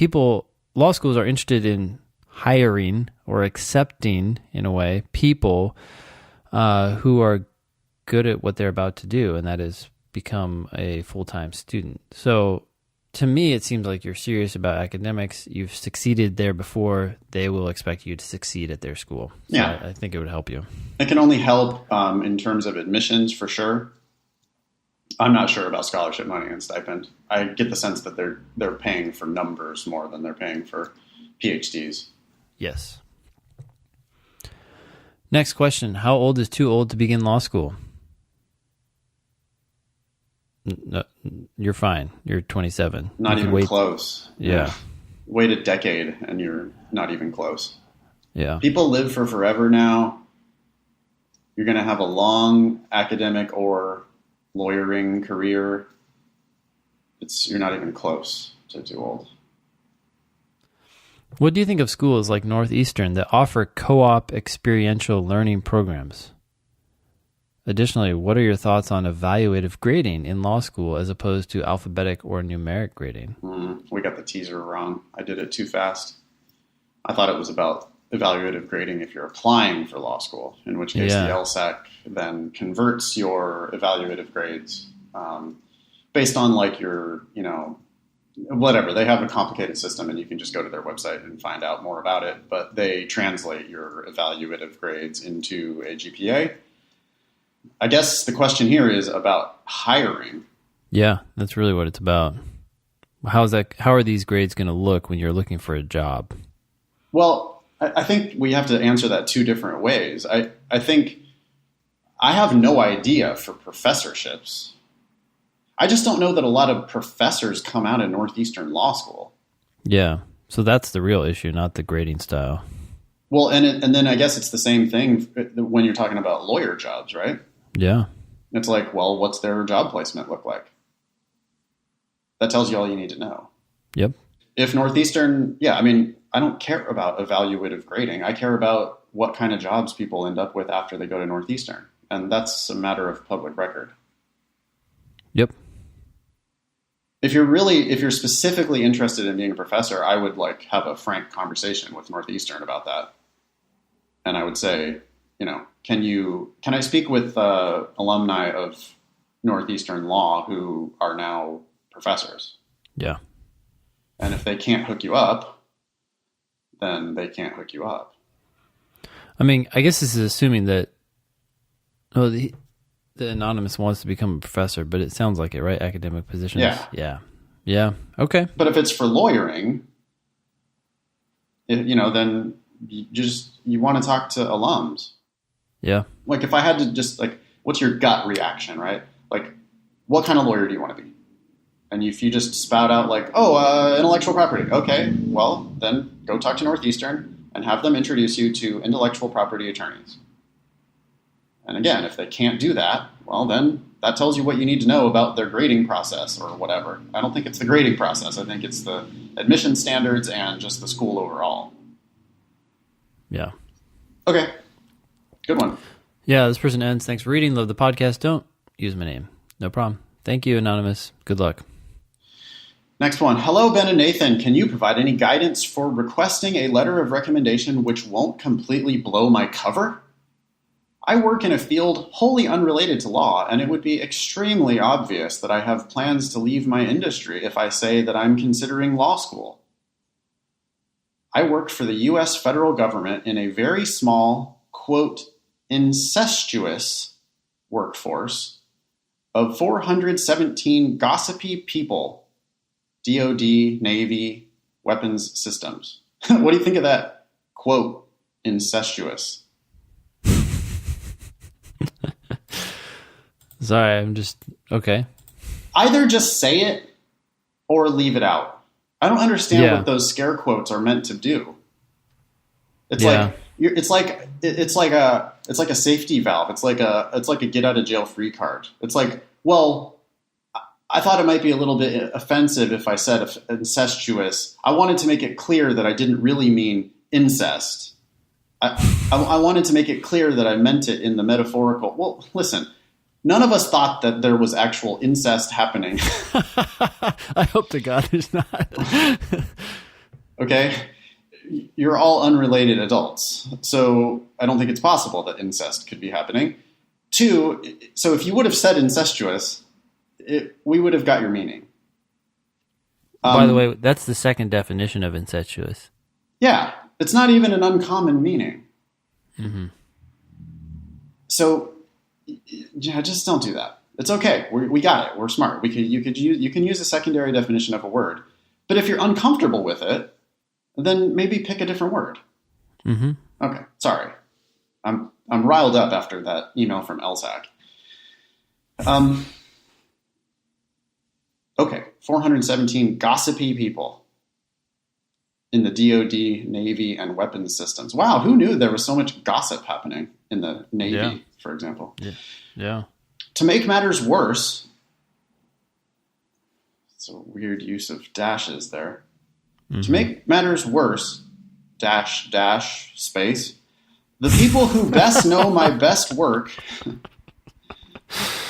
law schools are interested in hiring or accepting, in a way, people who are good at what they're about to do, and that is become a full-time student. So to me, it seems like you're serious about academics. You've succeeded there before. They will expect you to succeed at their school. So yeah. I think it would help you. It can only help in terms of admissions, for sure. I'm not sure about scholarship money and stipend. I get the sense that they're paying for numbers more than they're paying for PhDs. Yes. Next question. How old is too old to begin law school? No, you're fine. You're 27. Not even close. Yeah. Wait a decade and you're not even close. Yeah. People live for forever now. You're going to have a long academic or lawyering career. You're not even close to too old. What do you think of schools like Northeastern that offer co-op experiential learning programs? Additionally, what are your thoughts on evaluative grading in law school as opposed to alphabetic or numeric grading? We got the teaser wrong. I did it too fast. I thought it was about evaluative grading if you're applying for law school, in which case the LSAC then converts your evaluative grades based on like your, whatever. They have a complicated system and you can just go to their website and find out more about it. But they translate your evaluative grades into a GPA. I guess the question here is about hiring. Yeah, that's really what it's about. How are these grades going to look when you're looking for a job? Well, I think we have to answer that two different ways. I think I have no idea for professorships. I just don't know that a lot of professors come out of Northeastern Law School. Yeah, so that's the real issue, not the grading style. Well, and then I guess it's the same thing when you're talking about lawyer jobs, right? Yeah. It's like, well, what's their job placement look like? That tells you all you need to know. Yep. If Northeastern, I mean, I don't care about evaluative grading. I care about what kind of jobs people end up with after they go to Northeastern. And that's a matter of public record. Yep. If you're specifically interested in being a professor, I would like have a frank conversation with Northeastern about that. And I would say, can I speak with alumni of Northeastern Law who are now professors? Yeah. And if they can't hook you up, then they can't hook you up. I mean, I guess this is assuming that the anonymous wants to become a professor, but it sounds like it, right? Academic positions. Yeah. Okay. But if it's for lawyering, then you want to talk to alums. Yeah. Like if I had to just what's your gut reaction, right? Like, what kind of lawyer do you want to be? And if you just spout out intellectual property, okay, well, then go talk to Northeastern and have them introduce you to intellectual property attorneys. And again, if they can't do that, well, then that tells you what you need to know about their grading process or whatever. I don't think it's the grading process. I think it's the admission standards and just the school overall. Yeah. Okay. Good one. Yeah, this person ends. Thanks for reading. Love the podcast. Don't use my name. No problem. Thank you, Anonymous. Good luck. Next one. Hello, Ben and Nathan. Can you provide any guidance for requesting a letter of recommendation which won't completely blow my cover? I work in a field wholly unrelated to law, and it would be extremely obvious that I have plans to leave my industry if I say that I'm considering law school. I work for the U.S. federal government in a very small, quote, incestuous workforce of 417 gossipy people, DOD, Navy, weapons systems. What do you think of that, quote, incestuous? Sorry, I'm just, okay. Either just say it or leave it out. I don't understand what those scare quotes are meant to do. It's like a safety valve. It's like a get out of jail free card. It's like, well, I thought it might be a little bit offensive if I said incestuous. I wanted to make it clear that I didn't really mean incest. I wanted to make it clear that I meant it in the metaphorical. Well, listen, none of us thought that there was actual incest happening. I hope to God there's not. Okay? You're all unrelated adults. So I don't think it's possible that incest could be happening. 2, so if you would have said incestuous, we would have got your meaning. By the way, that's the second definition of incestuous. Yeah. It's not even an uncommon meaning. Mm-hmm. So, just don't do that. It's okay. We got it. We're smart. You can use a secondary definition of a word. But if you're uncomfortable with it, then maybe pick a different word. Mm-hmm. Okay. Sorry. I'm riled up after that email from LSAC. Okay. 417 gossipy people in the DOD, Navy, and weapons systems. Wow, who knew there was so much gossip happening in the Navy, for example? Yeah. To make matters worse, it's a weird use of dashes there. Mm-hmm. To make matters worse, dash, space, the people who best know my best work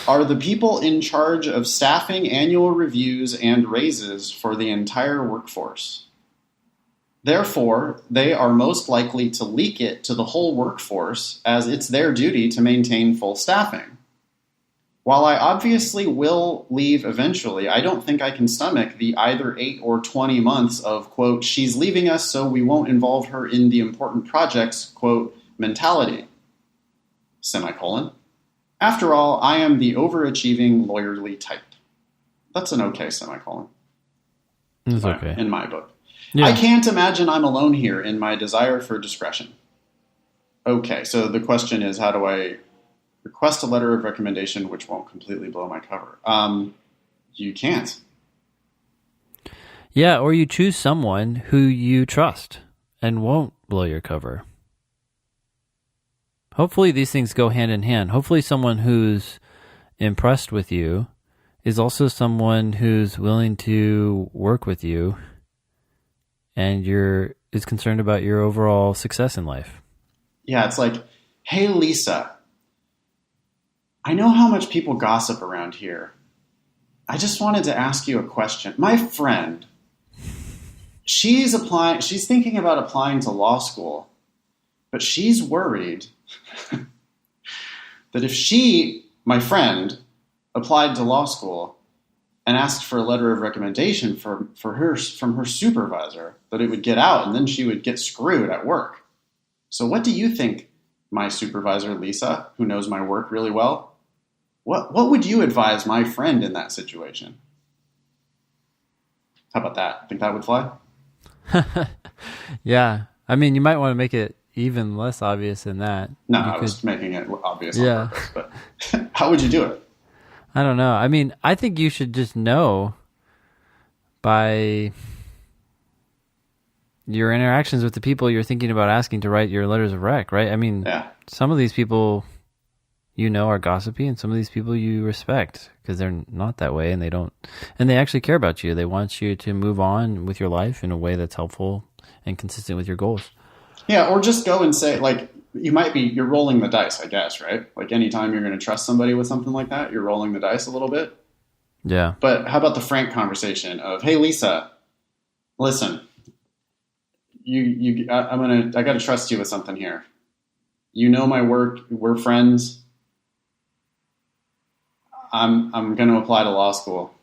are the people in charge of staffing annual reviews and raises for the entire workforce. Therefore, they are most likely to leak it to the whole workforce as it's their duty to maintain full staffing. While I obviously will leave eventually, I don't think I can stomach the either 8 or 20 months of, quote, she's leaving us so we won't involve her in the important projects, quote, mentality, semicolon. After all, I am the overachieving lawyerly type. That's an okay semicolon. It's okay. In my book. Yeah. I can't imagine I'm alone here in my desire for discretion. Okay, so the question is, how do I request a letter of recommendation which won't completely blow my cover? You can't. Yeah, or you choose someone who you trust and won't blow your cover. Hopefully these things go hand in hand. Hopefully someone who's impressed with you is also someone who's willing to work with you and is concerned about your overall success in life. Yeah, it's like, hey, Lisa, I know how much people gossip around here. I just wanted to ask you a question. My friend, she's thinking about applying to law school, but she's worried that if my friend, applied to law school and asked for a letter of recommendation from her supervisor, that it would get out and then she would get screwed at work. So what do you think, my supervisor, Lisa, who knows my work really well? What would you advise my friend in that situation? How about that? Think that would fly? Yeah. I mean, you might want to make it even less obvious than that. No, I was making it obvious on purpose, but how would you do it? I don't know. I mean, I think you should just know by your interactions with the people you're thinking about asking to write your letters of rec, right? I mean, some of these people are gossipy, and some of these people you respect because they're not that way, and they actually care about you. They want you to move on with your life in a way that's helpful and consistent with your goals. Yeah, or just go and say, like, you're rolling the dice, I guess, right? Like anytime you're going to trust somebody with something like that, you're rolling the dice a little bit. Yeah. But how about the frank conversation of, hey, Lisa, listen, I got to trust you with something here. You know my work. We're friends. I'm going to apply to law school.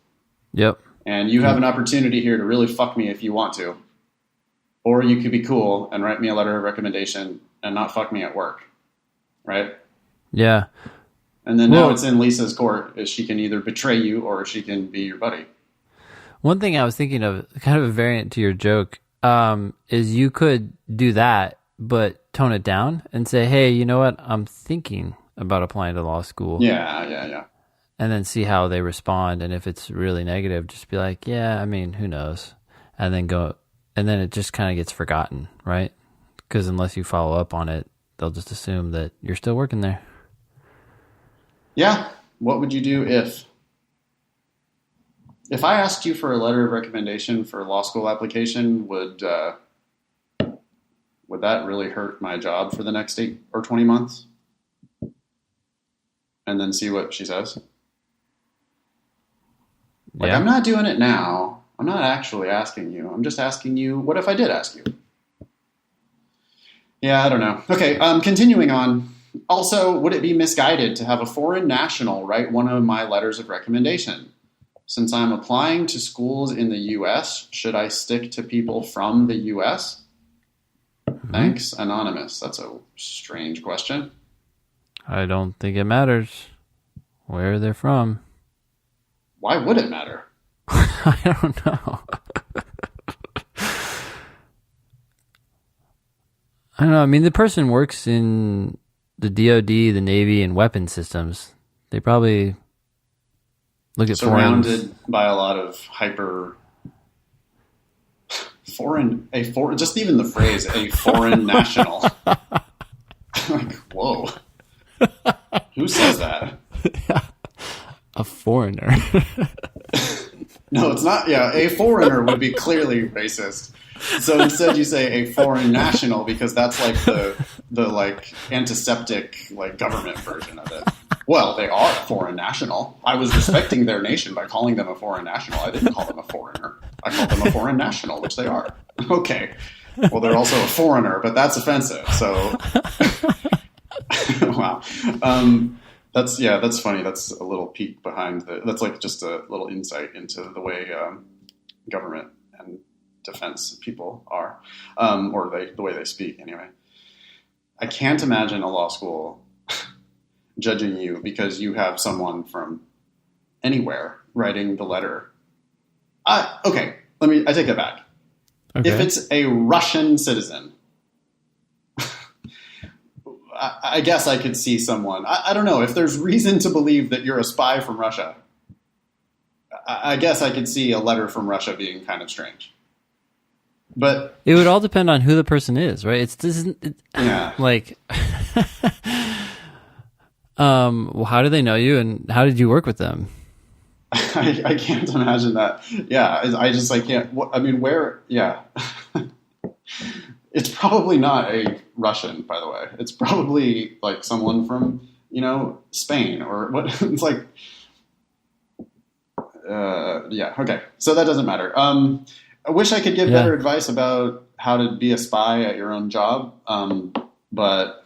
Yep. And you have an opportunity here to really fuck me if you want to. Or you could be cool and write me a letter of recommendation and not fuck me at work. Right? Yeah. And then now it's in Lisa's court. She can either betray you or she can be your buddy. One thing I was thinking of, kind of a variant to your joke, is you could do that, but tone it down and say, hey, you know what? I'm thinking about applying to law school. Yeah. And then see how they respond. And if it's really negative, just be like, yeah, I mean, who knows? And then go, and then it just kind of gets forgotten, right? Because unless you follow up on it, they'll just assume that you're still working there. Yeah. What would you do if I asked you for a letter of recommendation for a law school application, would that really hurt my job for the next 8 or 20 months? And then see what she says. Like, I'm not doing it now. I'm not actually asking you. I'm just asking you, what if I did ask you? Yeah, I don't know. Okay, continuing on. Also, would it be misguided to have a foreign national write one of my letters of recommendation? Since I'm applying to schools in the U.S., should I stick to people from the U.S.? Mm-hmm. Thanks, Anonymous. That's a strange question. I don't think it matters where they're from. Why would it matter? I don't know. I don't know. I mean, the person works in the DoD, the Navy, and weapon systems. They probably look at surrounded by a lot of just even the phrase, a foreign national. Like, whoa. Who says that? Yeah. A foreigner. No, it's not. Yeah, a foreigner would be clearly racist. So instead you say a foreign national because that's like the like antiseptic like government version of it. Well, they are a foreign national. I was respecting their nation by calling them a foreign national. I didn't call them a foreigner. I called them a foreign national, which they are. Okay. Well, they're also a foreigner, but that's offensive. So, wow. That's funny. That's a little peek behind that's like just a little insight into the way government and defense people are, or the way they speak anyway. I can't imagine a law school judging you because you have someone from anywhere writing the letter. Okay, I take that back. Okay. If it's a Russian citizen, I guess I could see someone. I don't know if there's reason to believe that you're a spy from Russia. I guess I could see a letter from Russia being kind of strange. But it would all depend on who the person is, right? Like, Well, how do they know you, and how did you work with them? I can't imagine that. Yeah, I can't. I mean, where? Yeah, it's probably not a Russian, by the way. It's probably like someone from Spain or what. It's like, yeah, okay. So that doesn't matter. I wish I could give better advice about how to be a spy at your own job, but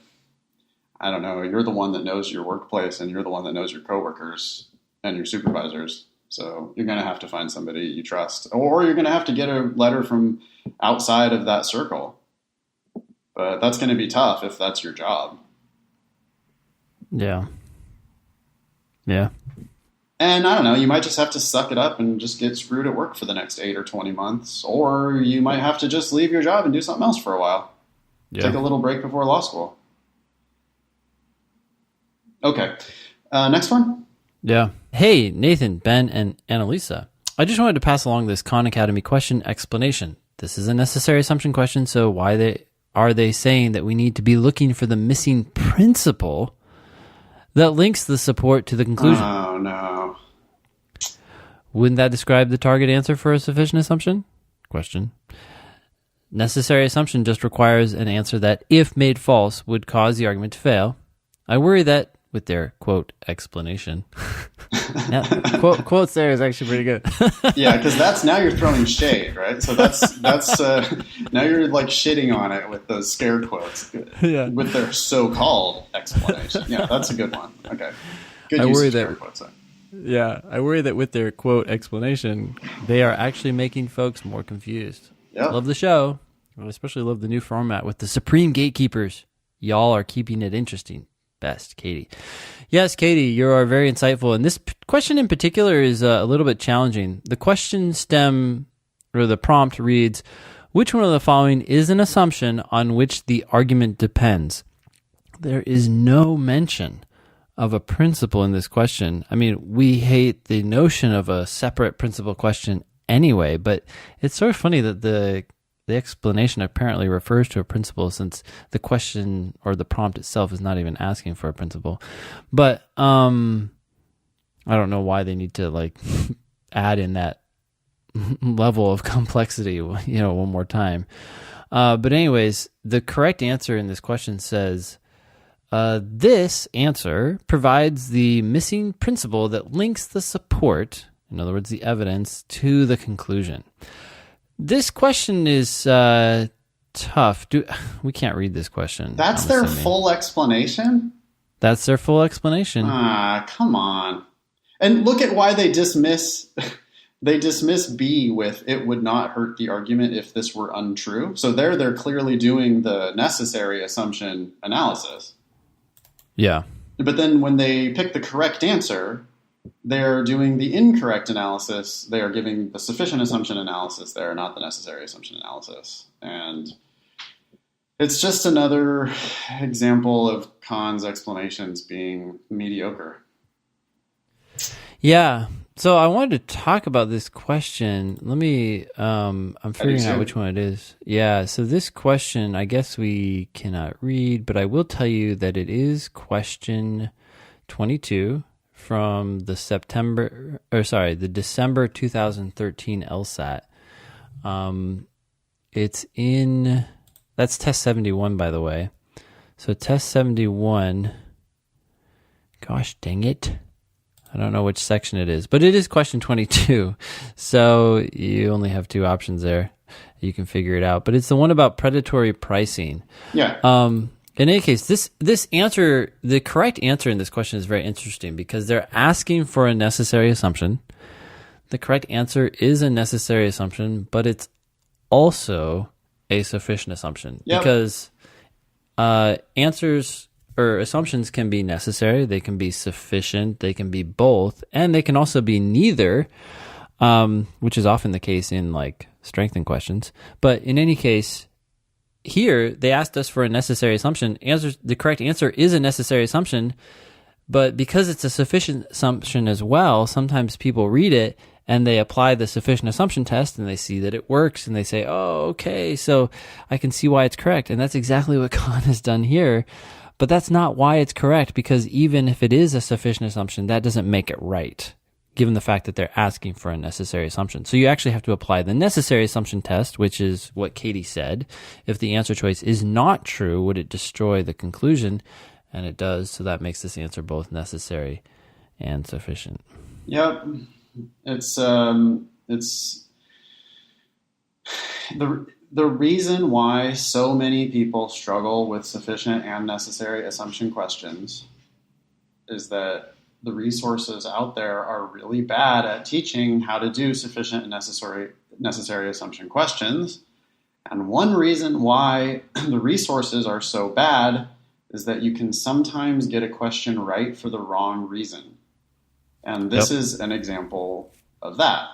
I don't know. You're the one that knows your workplace, and you're the one that knows your coworkers and your supervisors. So you're going to have to find somebody you trust, or you're going to have to get a letter from outside of that circle. But that's going to be tough if that's your job. Yeah. Yeah. And I don't know, you might just have to suck it up and just get screwed at work for the next 8 or 20 months. Or you might have to just leave your job and do something else for a while. Yeah. Take a little break before law school. Okay. Next one? Yeah. Hey, Nathan, Ben, and Annalisa. I just wanted to pass along this Khan Academy question explanation. This is a necessary assumption question, so why are they saying that we need to be looking for the missing principle that links the support to the conclusion? Oh, no. Wouldn't that describe the target answer for a sufficient assumption? Question. Necessary assumption just requires an answer that, if made false, would cause the argument to fail. I worry that with their, quote, explanation. Now, quotes there is actually pretty good. Yeah, because now you're throwing shade, right? So that's now you're like shitting on it with those scare quotes. Yeah. With their so-called explanation. Yeah, that's a good one. Okay. Good use of scare quotes. Yeah, I worry that with their, quote, explanation, they are actually making folks more confused. Yep. Love the show. I especially love the new format with the Supreme Gatekeepers. Y'all are keeping it interesting. Best, Katie. Yes, Katie, you are very insightful. And this question in particular is a little bit challenging. The question the prompt reads, which one of the following is an assumption on which the argument depends? There is no mention of a principle in this question. I mean, we hate the notion of a separate principle question anyway, but it's sort of funny that the explanation apparently refers to a principle, since the question or the prompt itself is not even asking for a principle. But I don't know why they need to like add in that level of complexity, one more time. But anyways, the correct answer in this question says, this answer provides the missing principle that links the support, in other words, the evidence, to the conclusion. This question is tough. We can't read this question. That's their full explanation? That's their full explanation. Come on. And look at why they dismiss B with it would not hurt the argument if this were untrue. So they're clearly doing the necessary assumption analysis. Yeah. But then when they pick the correct answer, they're doing the incorrect analysis. They are giving the sufficient assumption analysis there, not the necessary assumption analysis. And it's just another example of Khan's explanations being mediocre. Yeah. So I wanted to talk about this question. Let me, I'm figuring out which one it is. Yeah. So this question, I guess we cannot read, but I will tell you that it is question 22. From the December 2013 LSAT. That's test 71, by the way. So test 71, gosh dang it. I don't know which section it is, but it is question 22. So you only have two options there. You can figure it out. But it's the one about predatory pricing. Yeah. In any case, this answer, the correct answer in this question is very interesting because they're asking for a necessary assumption. The correct answer is a necessary assumption, but it's also a sufficient assumption. Yep. Because answers or assumptions can be necessary, they can be sufficient, they can be both, and they can also be neither, which is often the case in like strengthened questions. But in any case, here, they asked us for a necessary assumption. The correct answer is a necessary assumption, but because it's a sufficient assumption as well, sometimes people read it and they apply the sufficient assumption test and they see that it works and they say, oh, okay, so I can see why it's correct. And that's exactly what Khan has done here. But that's not why it's correct, because even if it is a sufficient assumption, that doesn't make it right, given the fact that they're asking for a necessary assumption. So you actually have to apply the necessary assumption test, which is what Katie said. If the answer choice is not true, would it destroy the conclusion? And it does, so that makes this answer both necessary and sufficient. Yep. It's the reason why so many people struggle with sufficient and necessary assumption questions is that the resources out there are really bad at teaching how to do sufficient and necessary assumption questions. And one reason why the resources are so bad is that you can sometimes get a question right for the wrong reason. And this is an example of that.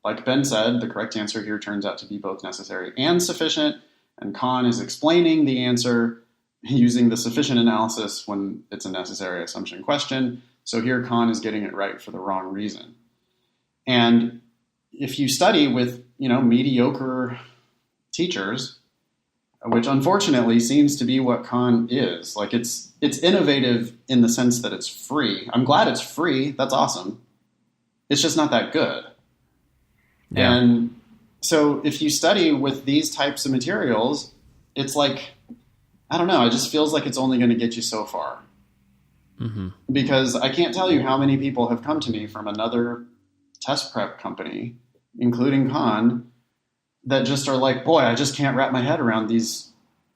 Like Ben said, the correct answer here turns out to be both necessary and sufficient, and Khan is explaining the answer using the sufficient analysis when it's a necessary assumption question. So here Khan is getting it right for the wrong reason. And if you study with, mediocre teachers, which unfortunately seems to be what Khan is, like it's innovative in the sense that it's free. I'm glad it's free. That's awesome. It's just not that good. Yeah. And so if you study with these types of materials, it's like, I don't know, it just feels like it's only going to get you so far. Mm-hmm. Because I can't tell you how many people have come to me from another test prep company, including Khan, that just are like, boy, I just can't wrap my head around these.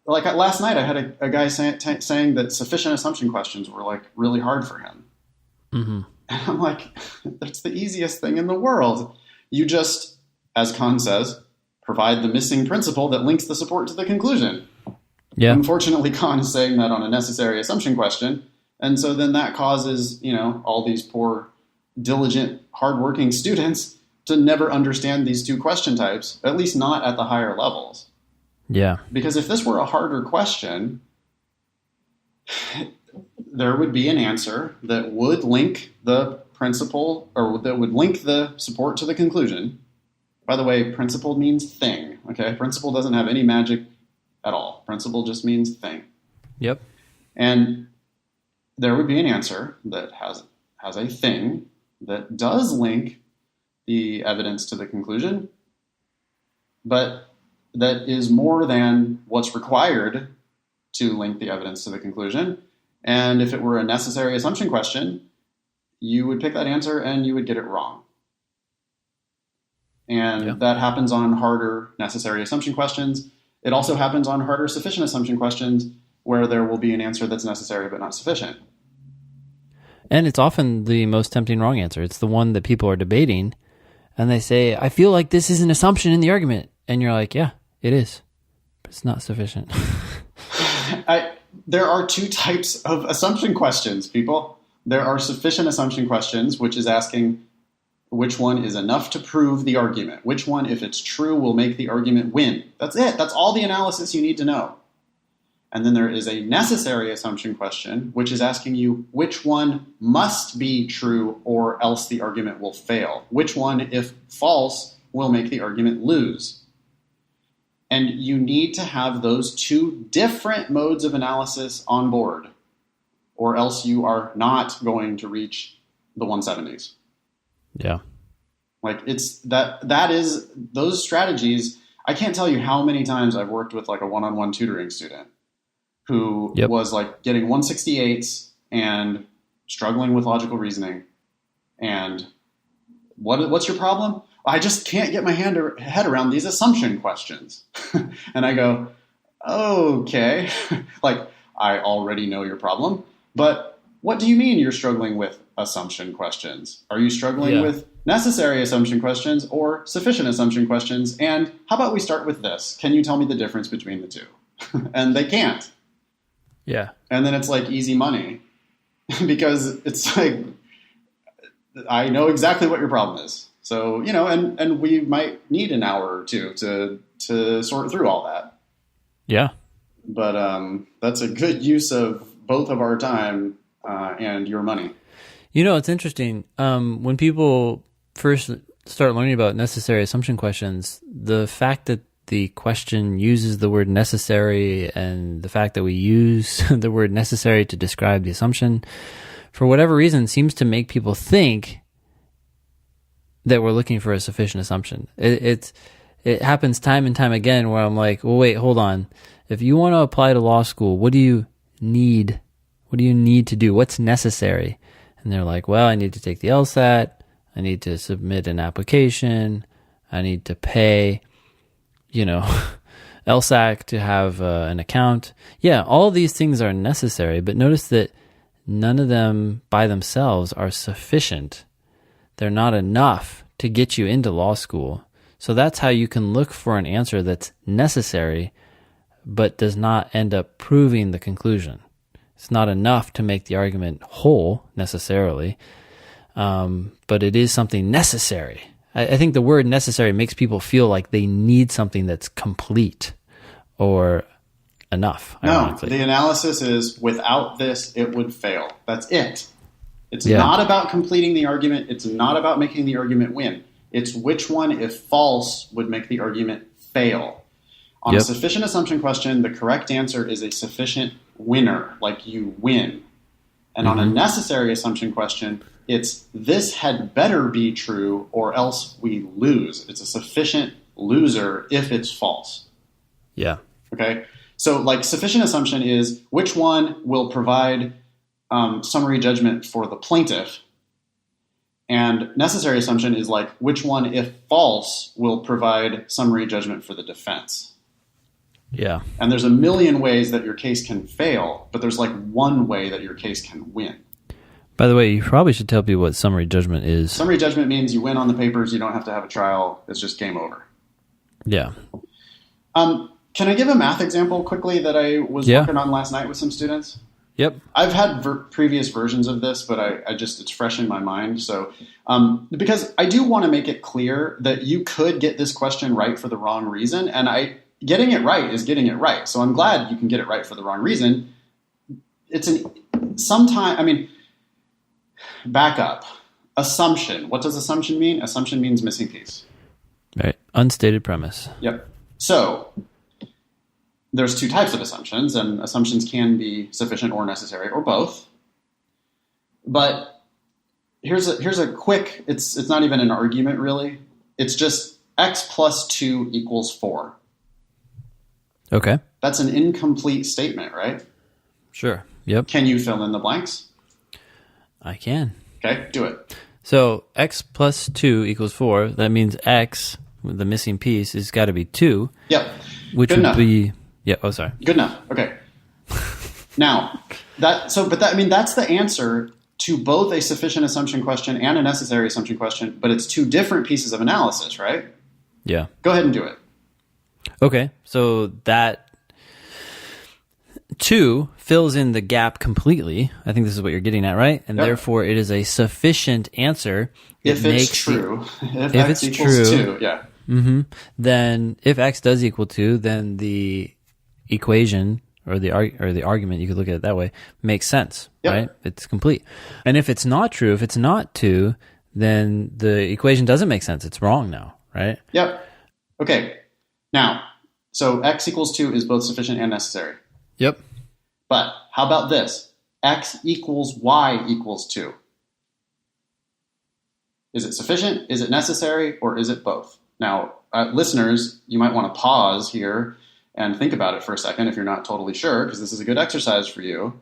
Like last night, I had a guy saying that sufficient assumption questions were like really hard for him. Mm-hmm. And I'm like, that's the easiest thing in the world. You just, as Khan says, provide the missing principle that links the support to the conclusion. Yeah. Unfortunately, Khan is saying that on a necessary assumption question. And so then that causes, all these poor, diligent, hardworking students to never understand these two question types, at least not at the higher levels. Yeah. Because if this were a harder question, there would be an answer that would link the principle, or that would link the support to the conclusion. By the way, principle means thing, okay? Principle doesn't have any magic at all. Principle just means thing. Yep. And there would be an answer that has a thing that does link the evidence to the conclusion, but that is more than what's required to link the evidence to the conclusion. And if it were a necessary assumption question, you would pick that answer and you would get it wrong. And that happens on harder necessary assumption questions. It also happens on harder sufficient assumption questions where there will be an answer that's necessary but not sufficient. And it's often the most tempting wrong answer. It's the one that people are debating, and they say, I feel like this is an assumption in the argument. And you're like, yeah, it is, but it's not sufficient. There are two types of assumption questions, people. There are sufficient assumption questions, which is asking which one is enough to prove the argument. Which one, if it's true, will make the argument win. That's it. That's all the analysis you need to know. And then there is a necessary assumption question, which is asking you which one must be true or else the argument will fail. Which one, if false, will make the argument lose. And you need to have those two different modes of analysis on board, or else you are not going to reach the 170s. Yeah. Like it's that is those strategies. I can't tell you how many times I've worked with like a one-on-one tutoring student who was like getting 168s and struggling with logical reasoning. And what's your problem? I just can't get my head around these assumption questions. And I go, okay, like I already know your problem, but what do you mean you're struggling with assumption questions? Are you struggling with necessary assumption questions or sufficient assumption questions? And how about we start with this? Can you tell me the difference between the two? And they can't. Yeah. And then it's like easy money because it's like, I know exactly what your problem is. So, and we might need an hour or two to sort through all that. Yeah. But that's a good use of both of our time and your money. It's interesting. When people first start learning about necessary assumption questions, the fact that the question uses the word necessary, and the fact that we use the word necessary to describe the assumption, for whatever reason, seems to make people think that we're looking for a sufficient assumption. It happens time and time again where I'm like, well, wait, hold on. If you want to apply to law school, what do you need? What do you need to do? What's necessary? And they're like, well, I need to take the LSAT. I need to submit an application. I need to pay, LSAC to have an account. Yeah, all these things are necessary, but notice that none of them by themselves are sufficient. They're not enough to get you into law school. So that's how you can look for an answer that's necessary, but does not end up proving the conclusion. It's not enough to make the argument whole, necessarily, but it is something necessary. I think the word necessary makes people feel like they need something that's complete or enough. No, the analysis is without this, it would fail. That's it. It's not about completing the argument. It's not about making the argument win. It's which one, if false, would make the argument fail. On a sufficient assumption question, the correct answer is a sufficient winner, like you win. And on a necessary assumption question, it's this had better be true or else we lose. It's a sufficient loser if it's false. Yeah. Okay. So like sufficient assumption is which one will provide summary judgment for the plaintiff. And necessary assumption is like which one, if false, will provide summary judgment for the defense. Yeah. And there's a million ways that your case can fail, but there's like one way that your case can win. By the way, you probably should tell people what summary judgment is. Summary judgment means you win on the papers. You don't have to have a trial. It's just game over. Yeah. Can I give a math example quickly that I was working on last night with some students? Yep. I've had previous versions of this, but I just, it's fresh in my mind. So, because I do want to make it clear that you could get this question right for the wrong reason. And getting it right is getting it right. So I'm glad you can get it right for the wrong reason. Back up. Assumption. What does assumption mean? Assumption means missing piece. Right. Unstated premise. Yep. So there's two types of assumptions, and assumptions can be sufficient or necessary or both. But here's a quick, it's not even an argument really. It's just x plus 2 equals 4. Okay. That's an incomplete statement, right? Sure. Yep. Can you fill in the blanks? I can. Okay, do it. So x plus 2 equals 4. That means x, the missing piece, has got to be 2. Yep. Which Good would enough. be... Yeah, oh, sorry. Good enough. Okay. Now, that's the answer to both a sufficient assumption question and a necessary assumption question, but it's two different pieces of analysis, right? Yeah. Go ahead and do it. Okay, so that 2 fills in the gap completely. I think this is what you're getting at, right? And therefore, it is a sufficient answer. If it's true. If it's x equals true, 2, yeah. Then if x does equal 2, then the equation or the argument, you could look at it that way, makes sense, right? It's complete. And if it's not true, if it's not 2, then the equation doesn't make sense. It's wrong now, right? Yep. Okay. Now, so x equals 2 is both sufficient and necessary. Yep. But how about this? X equals y equals 2. Is it sufficient? Is it necessary? Or is it both? Now, listeners, you might want to pause here and think about it for a second if you're not totally sure, because this is a good exercise for you.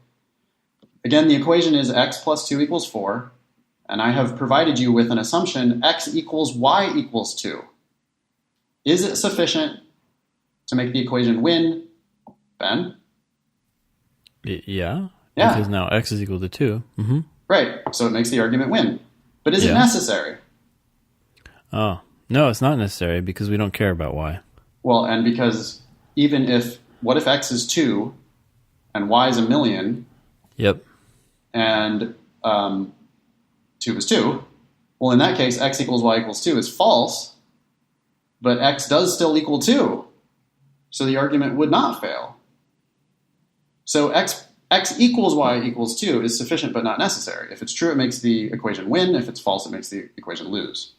Again, the equation is x plus 2 equals 4, and I have provided you with an assumption x equals y equals 2. Is it sufficient to make the equation win, Ben? Yeah. Because now x is equal to 2. Mm-hmm. Right, so it makes the argument win. But is it necessary? Oh, no, it's not necessary because we don't care about y. Well, and because what if x is 2 and y is 1,000,000? Yep. And 2 is 2. Well, in that case, x equals y equals 2 is false, but x does still equal 2. So the argument would not fail. So x equals y equals 2 is sufficient but not necessary. If it's true, it makes the equation win. If it's false, it makes the equation lose.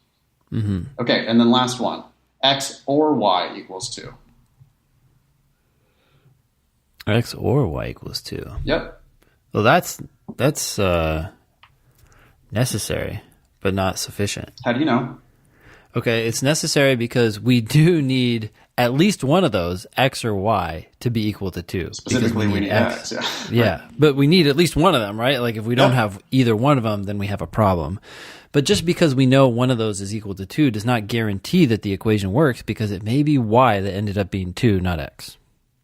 Mm-hmm. Okay, and then last one. X or y equals 2. X or Y equals 2. Yep. Well, that's necessary, but not sufficient. How do you know? Okay, it's necessary because we do need at least one of those, X or Y, to be equal to 2. Specifically, we need X. Yeah. Yeah, but we need at least one of them, right? Like if we don't have either one of them, then we have a problem. But just because we know one of those is equal to 2 does not guarantee that the equation works, because it may be Y that ended up being 2, not X.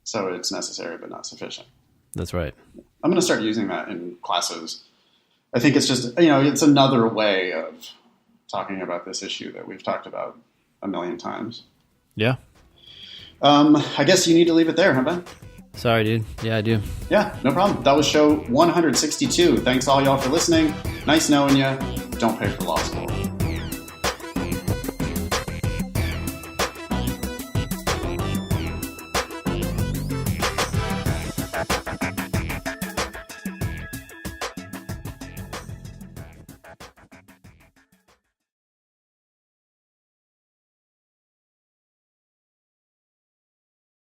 So it's necessary but not sufficient. That's right. I'm going to start using that in classes. I think it's just, it's another way of talking about this issue that we've talked about a million times. Yeah. I guess you need to leave it there, huh, Ben? Sorry, dude. Yeah, I do. Yeah, no problem. That was show 162. Thanks all y'all for listening. Nice knowing you. Don't pay for law school.